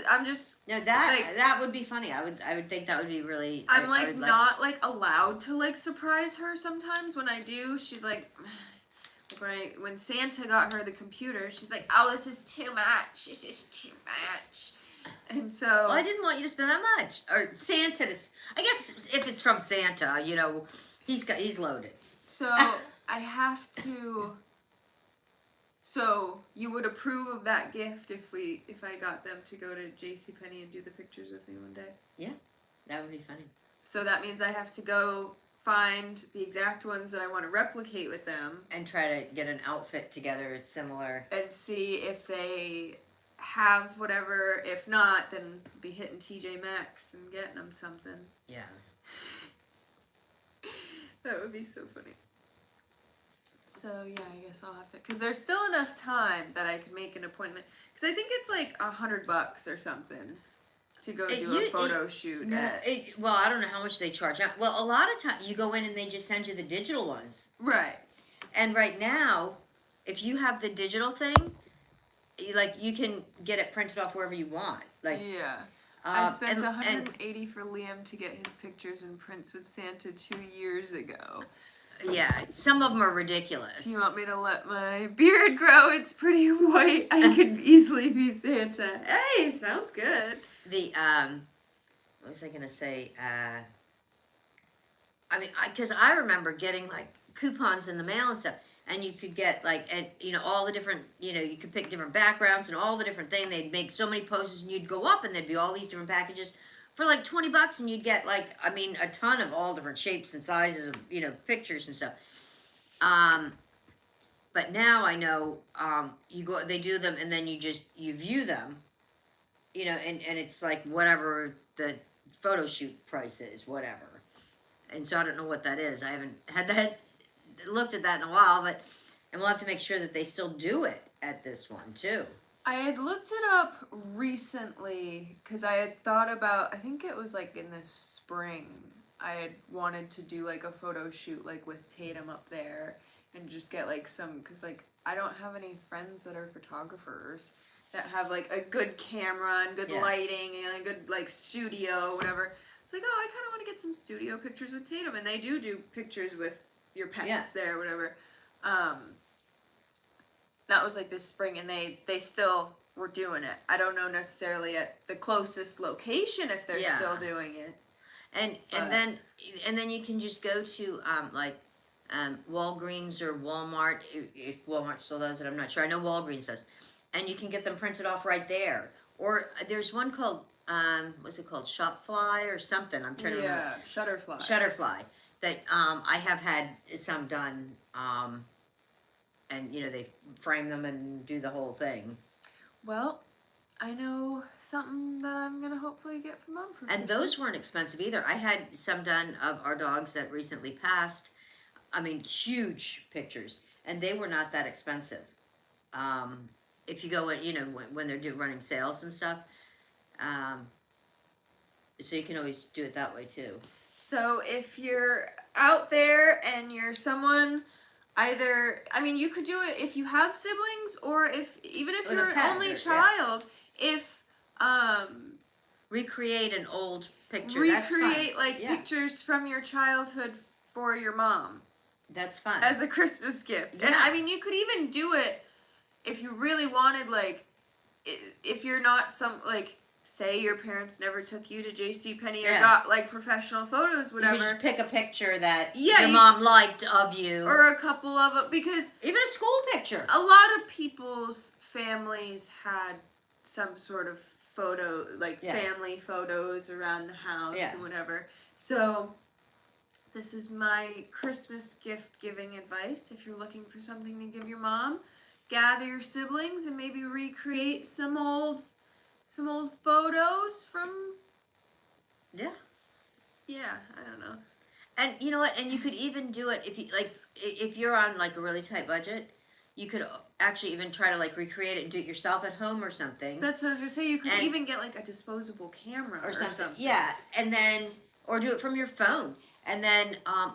I'm just No, that like, that would be funny. I would think that would be really. I'm I like would not like allowed to like surprise her sometimes. When I do, she's like when Santa got her the computer, she's like, "Oh, this is too much. This is too much." And so Well, I didn't want you to spend that much. Or Santa. I guess if it's from Santa, you know, he's loaded. So I have to. So you would approve of that gift if I got them to go to JCPenney and do the pictures with me one day? That would be funny. So that means I have to go find the exact ones that I want to replicate with them And try to get an outfit together similar. and see if they have whatever. If not, then be hitting TJ Maxx and getting them something. Yeah. That would be so funny. So yeah, I guess I'll have to, because there's still enough time that I could make an appointment. Because I think it's like $100 or something to go do a photo shoot. Well, I don't know how much they charge out. Well, a lot of time you go in and they just send you the digital ones. Right. And right now, if you have the digital thing, you can get it printed off wherever you want. Yeah. I spent and $180 for Liam to get his pictures and prints with Santa 2 years ago. yeah, some of them are ridiculous. Do you want me to let my beard grow? It's pretty white. I could easily be Santa. Hey, sounds good. What was I gonna say? I mean, because I remember getting like coupons in the mail and stuff, and you could get all the different, you could pick different backgrounds and all the different things. They'd make so many poses, and you'd go up, and there'd be all these different packages for like $20, and you'd get a ton of all different shapes and sizes of pictures and stuff. But now I know they do them, and then you view them, and it's like whatever the photo shoot price is, whatever. And so I don't know what that is. I haven't looked at that in a while, and we'll have to make sure that they still do it at this one too. I had looked it up recently because I had thought about, I think it was like in the spring, I had wanted to do like a photo shoot like with Tatum up there and just get like some, because like I don't have any friends that are photographers that have like a good camera and good lighting and a good like studio, whatever. It's like, oh, I kind of want to get some studio pictures with Tatum, and they do pictures with your pets there, whatever. That was like this spring, and they still were doing it. I don't know necessarily at the closest location if they're still doing it. And then you can just go to Walgreens or Walmart, if Walmart still does it. I'm not sure. I know Walgreens does, and you can get them printed off right there. Or there's one called what's it called, Shopfly or something. I'm trying to remember. Shutterfly. Shutterfly. That I have had some done. And they frame them and do the whole thing. Well, I know something that I'm gonna hopefully get from Mom for And Christmas. those weren't expensive either. I had some done of our dogs that recently passed. I mean, huge pictures, and they were not that expensive. If you go in, when they're running sales and stuff. So you can always do it that way too. So if you're out there and you're someone, either, I mean, you could do it if you have siblings, or even if With a you're an pet, only yeah. child, if Recreate an old picture. recreate That's fun. like pictures from your childhood for your mom That's fun. as a Christmas gift. Yeah. And I mean, you could even do it if you really wanted, like, if you're not like, say your parents never took you to JCPenney or got like professional photos, whatever. You could just pick a picture that Yeah, your mom liked of you, or a couple of them, because even a school picture. a lot of people's families had some sort of photo, like family photos around the house and whatever. So this is my Christmas gift giving advice. If you're looking for something to give your mom, gather your siblings and maybe recreate some old photos from. Yeah, I don't know. And you know what? And you could even do it if you like. If you're on like a really tight budget, you could actually even try to like recreate it and do it yourself at home or something. That's what I was gonna say. You could even get like a disposable camera or something. Yeah, and then or do it from your phone. And then I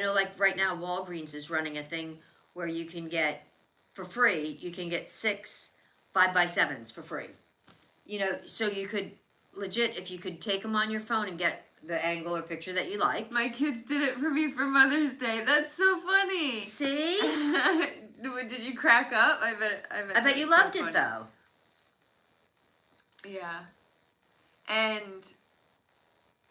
know like right now Walgreens is running a thing where you can get for free. You can get 6 5x7s for free. You know, so you could legit if you could take them on your phone and get the angle or picture that you liked. My kids did it for me for Mother's Day. That's so funny. See? Did you crack up? I bet you loved it though. Yeah. And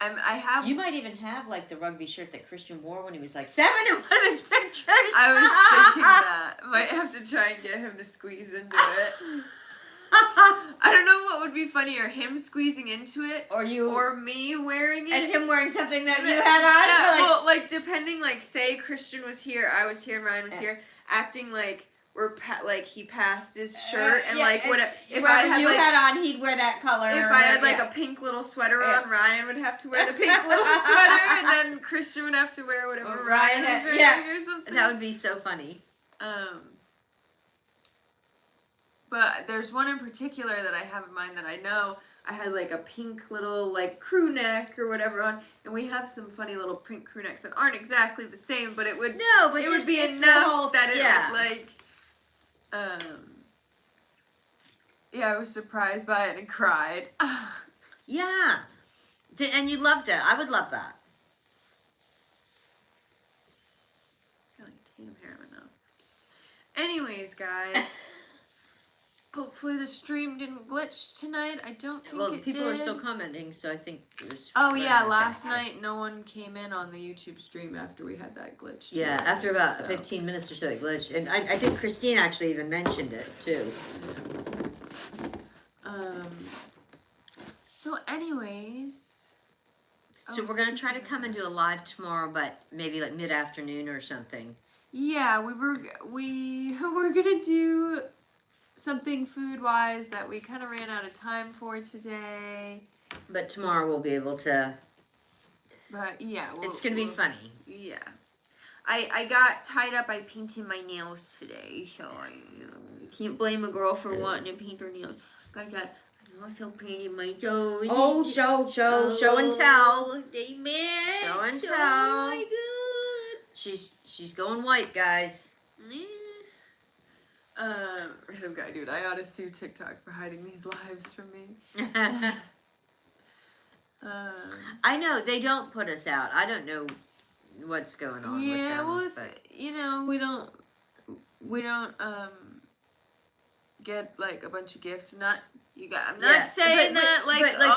I have. You might even have like the rugby shirt that Christian wore when he was like 7 in one of his pictures. I was thinking that. Might have to try and get him to squeeze into it. I don't know what would be funnier, him squeezing into it, or me wearing it, and him wearing something that you had on. Yeah, well, like depending, like say Christian was here, I was here, and Ryan was here, acting like like he passed his shirt, and like whatever. If I had had on, he'd wear that color. If I had like a pink little sweater on, Ryan would have to wear the pink little sweater, and then Christian would have to wear whatever Ryan was wearing or something. That would be so funny. But there's one in particular that I have in mind that I know I had like a pink little like crew neck or whatever on, and we have some funny little pink crew necks that aren't exactly the same, but it would would be enough that it would like I was surprised by it and cried. Yeah. And you loved it. I would love that. I feel like Tatum Harriman now. Anyways, guys. Hopefully the stream didn't glitch tonight. I don't think it did. People are still commenting, so I think it was... Oh, yeah, last night no one came in on the YouTube stream after we had that glitch. Yeah, after about 15 minutes or so it glitched. And I think Christine actually even mentioned it, too. So anyways... So we're going to try to come and do a live tomorrow, but maybe like mid-afternoon or something. Yeah, we were going to do... something food-wise that we kind of ran out of time for today. But tomorrow we'll be able to... But, yeah. It's going to be funny. Yeah. I got tied up by painting my nails today, so I can't blame a girl for wanting to paint her nails. Guys, I also painted my toes. Oh, show and tell. Amen. Show and tell. Oh, my God. She's going white, guys. Random guy, dude. I ought to sue TikTok for hiding these lives from me. I know they don't put us out. I don't know what's going on. Yeah, with them, well, we don't get like a bunch of gifts. I'm not saying that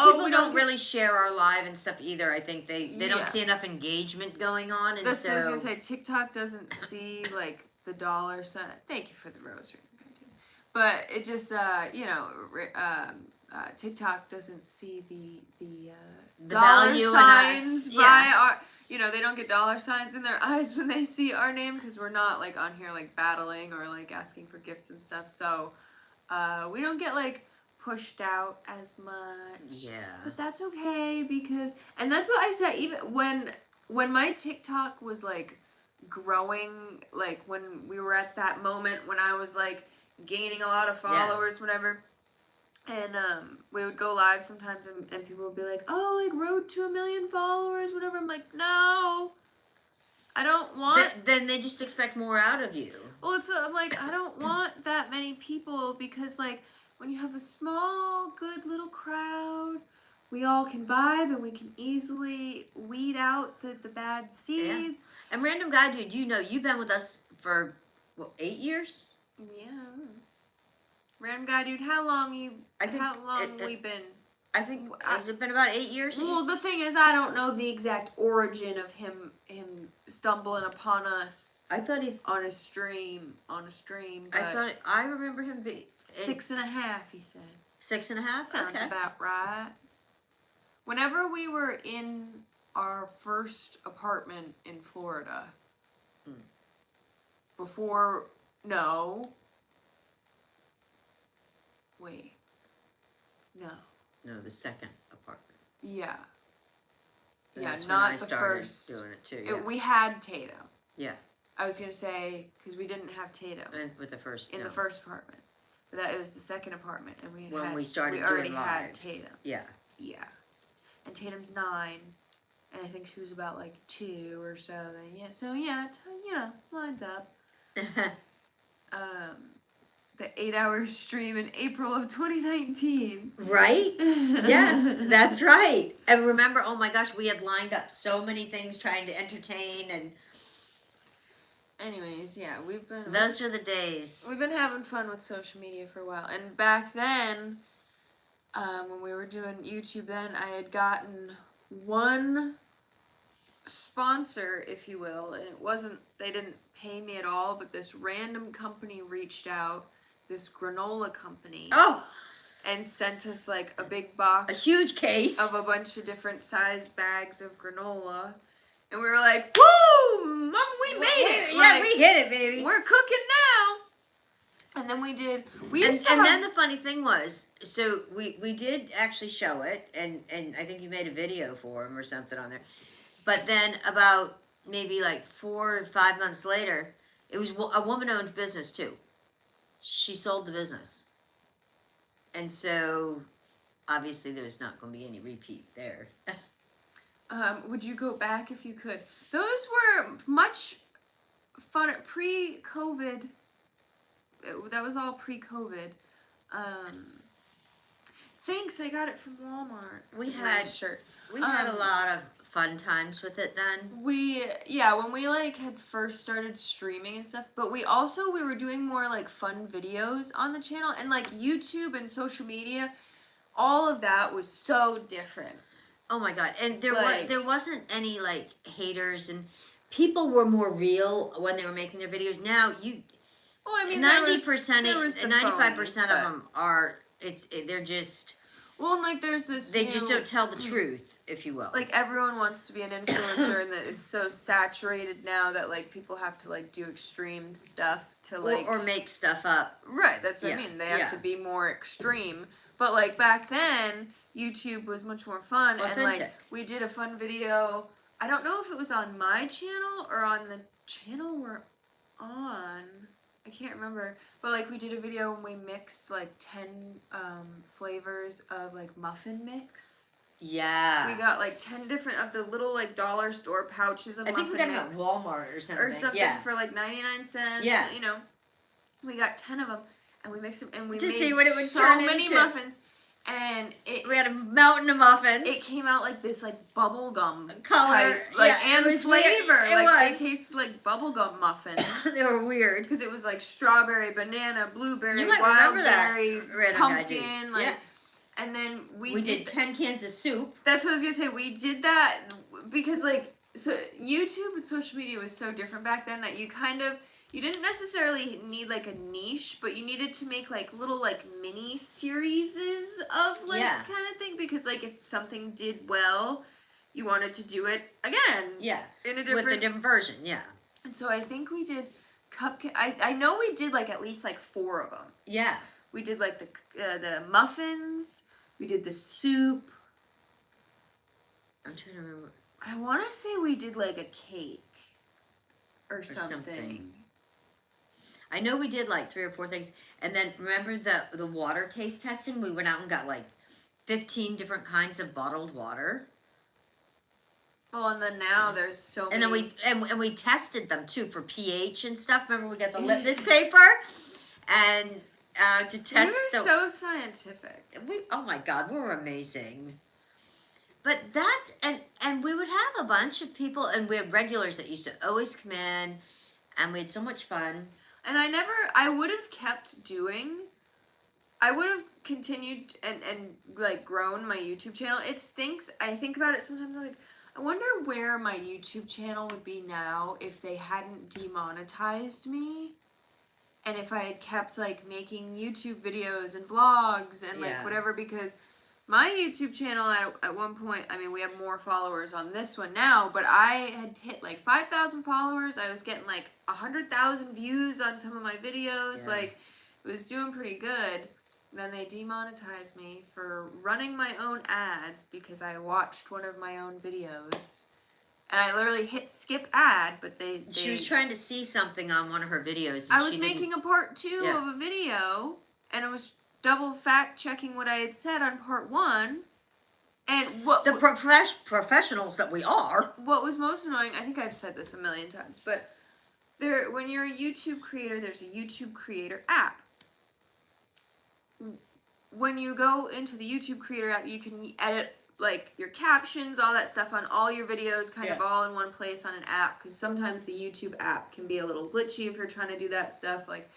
people don't really share our live and stuff either. I think they don't see enough engagement going on, and that's what I was gonna say. TikTok doesn't see like the dollar sign. Thank you for the rosary. But it just, TikTok doesn't see the dollar value signs in us. by our, they don't get dollar signs in their eyes when they see our name, because we're not like on here like battling or like asking for gifts and stuff. So we don't get like pushed out as much. Yeah. But that's okay, and that's what I said, even when my TikTok was like growing, like when we were at that moment when I was like gaining a lot of followers, whatever, And we would go live sometimes, and people would be like, "Oh, like road to 1 million followers, whatever." I'm like, "No, I don't want." Then they just expect more out of you. Well, I'm like, I don't want that many people, because like when you have a small, good little crowd, we all can vibe and we can easily weed out the bad seeds. And Random Guy Dude, you've been with us for, what, 8 years? Yeah. Random Guy Dude, how long we been? I think, has it been about 8 years? Well, the thing is, I don't know the exact origin of him stumbling upon us. I thought on a stream. But I remember him being 6.5. He said 6.5. sounds Okay. about right. Whenever we were in our first apartment in Florida, No, the second apartment. Yeah. And Yeah, that's not when I the started first. doing it too. Yeah. We had Tatum. Yeah. I was gonna say, because we didn't have Tatum And with the first. in the first apartment, but it was the second apartment, and we When we started already doing had lives. Tatum. Yeah. Yeah, and Tatum's 9, and I think she was about like 2 or so. Then lines up. The 8-hour stream in April of 2019. Right? Yes, that's right. And remember, oh my gosh, we had lined up so many things trying to entertain, and anyways, yeah, those are the days. We've been having fun with social media for a while. And back then, when we were doing YouTube then, I had gotten one sponsor, if you will, and they didn't pay me at all, but this random company reached out, this granola company. Oh! And sent us like a big box. A huge case. Of a bunch of different size bags of granola. And we were like, woo! Mom, we made it! Yeah, like, we hit it, baby. We're cooking now! And then we then the funny thing was, so we did actually show it, and I think you made a video for him or something on there. But then about maybe like 4 or 5 months later, it was a woman-owned business too. She sold the business. And so, obviously, there's not going to be any repeat there. Would you go back if you could? Those were much fun pre-COVID. That was all pre-COVID. Thanks, I got it from Walmart. We It's a had nice shirt. We had a lot of fun times with it then. When we like had first started streaming and stuff, but we were doing more like fun videos on the channel, and like YouTube and social media, all of that was so different. Oh my god. And there wasn't any like haters, and people were more real when they were making their videos. Now 90%, 95% of them are they're just and like there's this they just don't tell the truth, if you will. Like everyone wants to be an influencer, and that it's so saturated now that like people have to like do extreme stuff to like or make stuff up. Right, that's what I mean. They have to be more extreme. But like back then, YouTube was much more fun. Authentic. And like we did a fun video. I don't know if it was on my channel or on the channel we're on. I can't remember, but like we did a video when we mixed like 10 flavors of like muffin mix. Yeah. We got like 10 different of the little like dollar store pouches of muffin mix. I think we got them at Walmart or something. Or something for like 99 cents. Yeah. You know, we got 10 of them and we mixed them and we to made see what it would so turn many into. Muffins. And we had a mountain of muffins. It came out like this like bubble gum color, type, and flavor. They tasted like bubble gum muffins. They were weird because it was like strawberry, banana, blueberry, you might wild berry, pumpkin. Like, and then we did 10 cans of soup. That's what I was gonna say. We did that because like YouTube and social media was so different back then that you didn't necessarily need like a niche, but you needed to make like little like mini series of like kind of thing, because like if something did well, you wanted to do it again. Yeah. In a different with a different version. Yeah. And so I think we did cupcake. I know we did like at least like 4 of them. Yeah. We did like the muffins. We did the soup. I'm trying to remember. I want to say we did like a cake or something. I know we did like 3 or 4 things, and then remember the water taste testing? We went out and got like 15 different kinds of bottled water, Well, and then now there's so and many. then we tested them too for pH and stuff. Remember we got the litmus paper and to We test. were so scientific. Oh my God, we were amazing. But that's and we would have a bunch of people, and we had regulars that used to always come in, and we had so much fun. And I would have kept doing, I would have continued and like grown my YouTube channel. It stinks. I think about it sometimes. I'm like, I wonder where my YouTube channel would be now if they hadn't demonetized me. And if I had kept like making YouTube videos and vlogs and like Yeah. whatever, because my YouTube channel at one point, I mean, we have more followers on this one now, but I had hit like 5,000 followers. I was getting like 100,000 views on some of my videos. Yeah. Like, it was doing pretty good. Then they demonetized me for running my own ads because I watched one of my own videos. And I literally hit skip ad, but She was trying to see something on one of her videos. I was making a part 2 Yeah. of a video, and I was double fact checking what I had said on part 1. And the professionals that we are. what was most annoying, I think I've said this a million times, but when you're a YouTube creator, there's a YouTube creator app. When you go into the YouTube creator app, you can edit like your captions, all that stuff on all your videos, kind of all in one place on an app, because sometimes the YouTube app can be a little glitchy if you're trying to do that stuff. Like,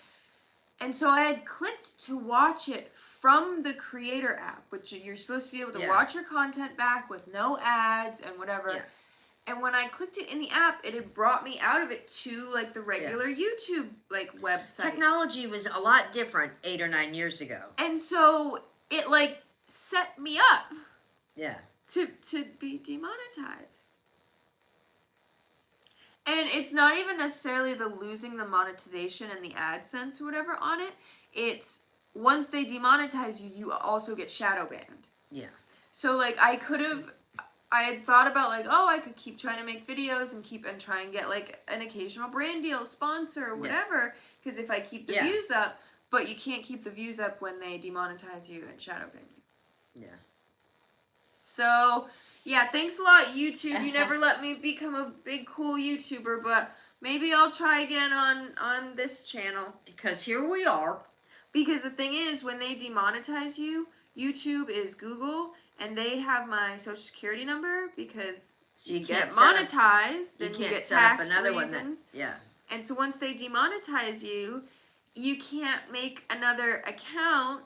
and so I had clicked to watch it from the creator app, which you're supposed to be able to watch your content back with no ads and whatever. Yeah. And when I clicked it in the app, it had brought me out of it to like the regular YouTube like website. Technology was a lot different 8 or 9 years ago. And so it like set me up Yeah. to be demonetized. And it's not even necessarily the losing the monetization and the AdSense or whatever on it. It's once they demonetize you, you also get shadow banned. Yeah. So like I had thought about like, oh, I could keep trying to make videos and try and get like an occasional brand deal, sponsor or whatever, because if I keep the views up, but you can't keep the views up when they demonetize you and shadow ban you. Yeah. So, yeah, thanks a lot, YouTube. You never let me become a big, cool YouTuber, but maybe I'll try again on this channel. Because here we are. Because the thing is, when they demonetize you, YouTube is Google, and they have my social security number because So you get can't set up- monetized and you can't get set up tax another reasons. Yeah. And so once they demonetize you, you can't make another account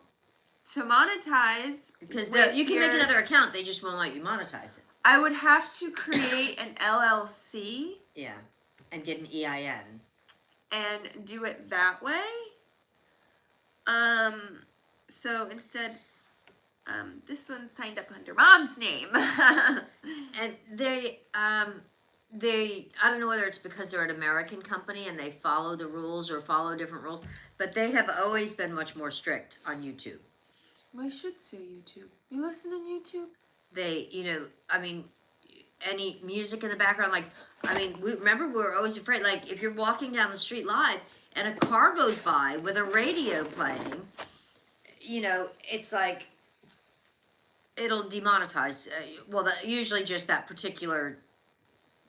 to monetize. Because with you can make your- another account, they just won't let you monetize it. I would have to create an LLC Yeah. And get an EIN. and do it that way. So instead, this one signed up under mom's name. And they, I don't know whether it's because they're an American company and they follow the rules or follow different rules, but they have always been much more strict on YouTube. I should sue YouTube. You listen on YouTube? They, I mean, any music in the background, like, I mean, we were always afraid, like, if you're walking down the street live and a car goes by with a radio playing, it's like, it'll demonetize, usually just that particular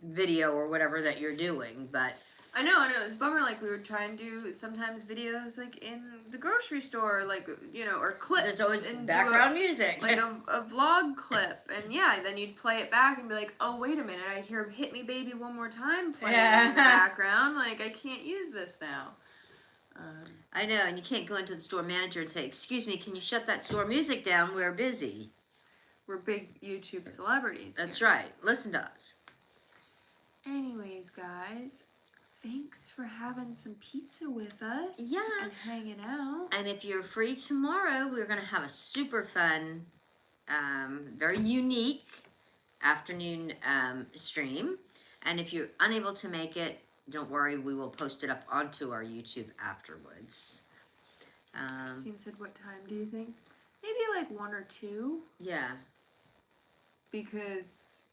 video or whatever that you're doing, but I know, it's a bummer, like, we would try and do sometimes videos, like, in the grocery store, like, or clips. there's always and background music. like a vlog clip, and then you'd play it back and be like, oh, wait a minute, I hear Hit Me Baby One More Time playing in the background, like, I can't use this now. I know, and you can't go into the store manager and say, excuse me, can you shut that store music down? We're busy. We're big YouTube celebrities. That's here. right. Listen to us. Anyways, guys, thanks for having some pizza with us. Yeah. And hanging out. And if you're free tomorrow, we're going to have a super fun, very unique afternoon stream. And if you're unable to make it, don't worry, we will post it up onto our YouTube afterwards. Christine said, what time do you think? Maybe like 1 or 2. Yeah. Because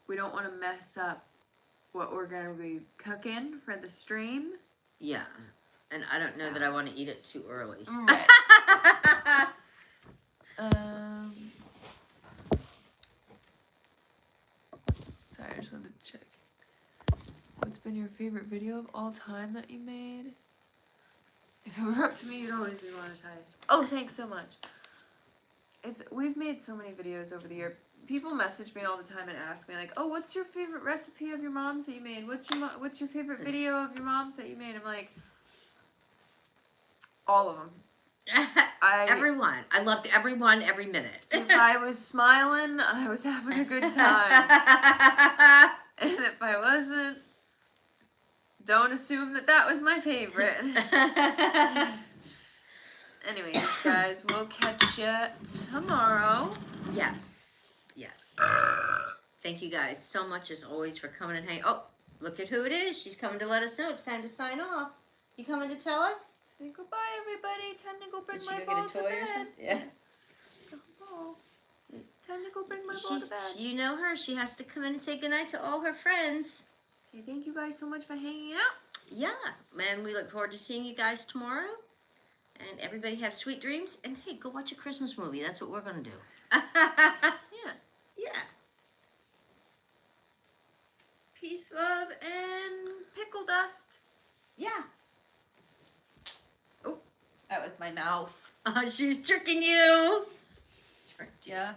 we don't want to mess up what we're going to be cooking for the stream. Yeah. And I don't know that I want to eat it too early. Right. Sorry, I just wanted to check. What's been your favorite video of all time that you made? If it were up to me, you'd always be monetized. Oh, thanks so much. We've made so many videos over the year. People message me all the time and ask me like, "Oh, what's your favorite recipe of your mom's that you made? What's your favorite video of your mom's that you made?" I'm like, all of them. Everyone. I loved everyone every minute. If I was smiling, I was having a good time. And if I wasn't, don't assume that was my favorite. Anyways, guys, we'll catch you tomorrow. Yes. Yes. Thank you guys so much as always for coming and hanging. Oh, look at who it is. She's coming to let us know it's time to sign off. You coming to tell us? Say goodbye, everybody. Time to go bring Did she my go ball get a to toy or bed. something? Yeah. Oh, time to go bring my ball to bed. You know her. She has to come in and say goodnight to all her friends. Say thank you guys so much for hanging out. Yeah. And we look forward to seeing you guys tomorrow. And everybody have sweet dreams. And hey, go watch a Christmas movie. That's what we're going to do. Yeah. Yeah. Peace, love, and pickle dust. Yeah. Oh, that was my mouth. Oh, she's tricking you. Tricked ya.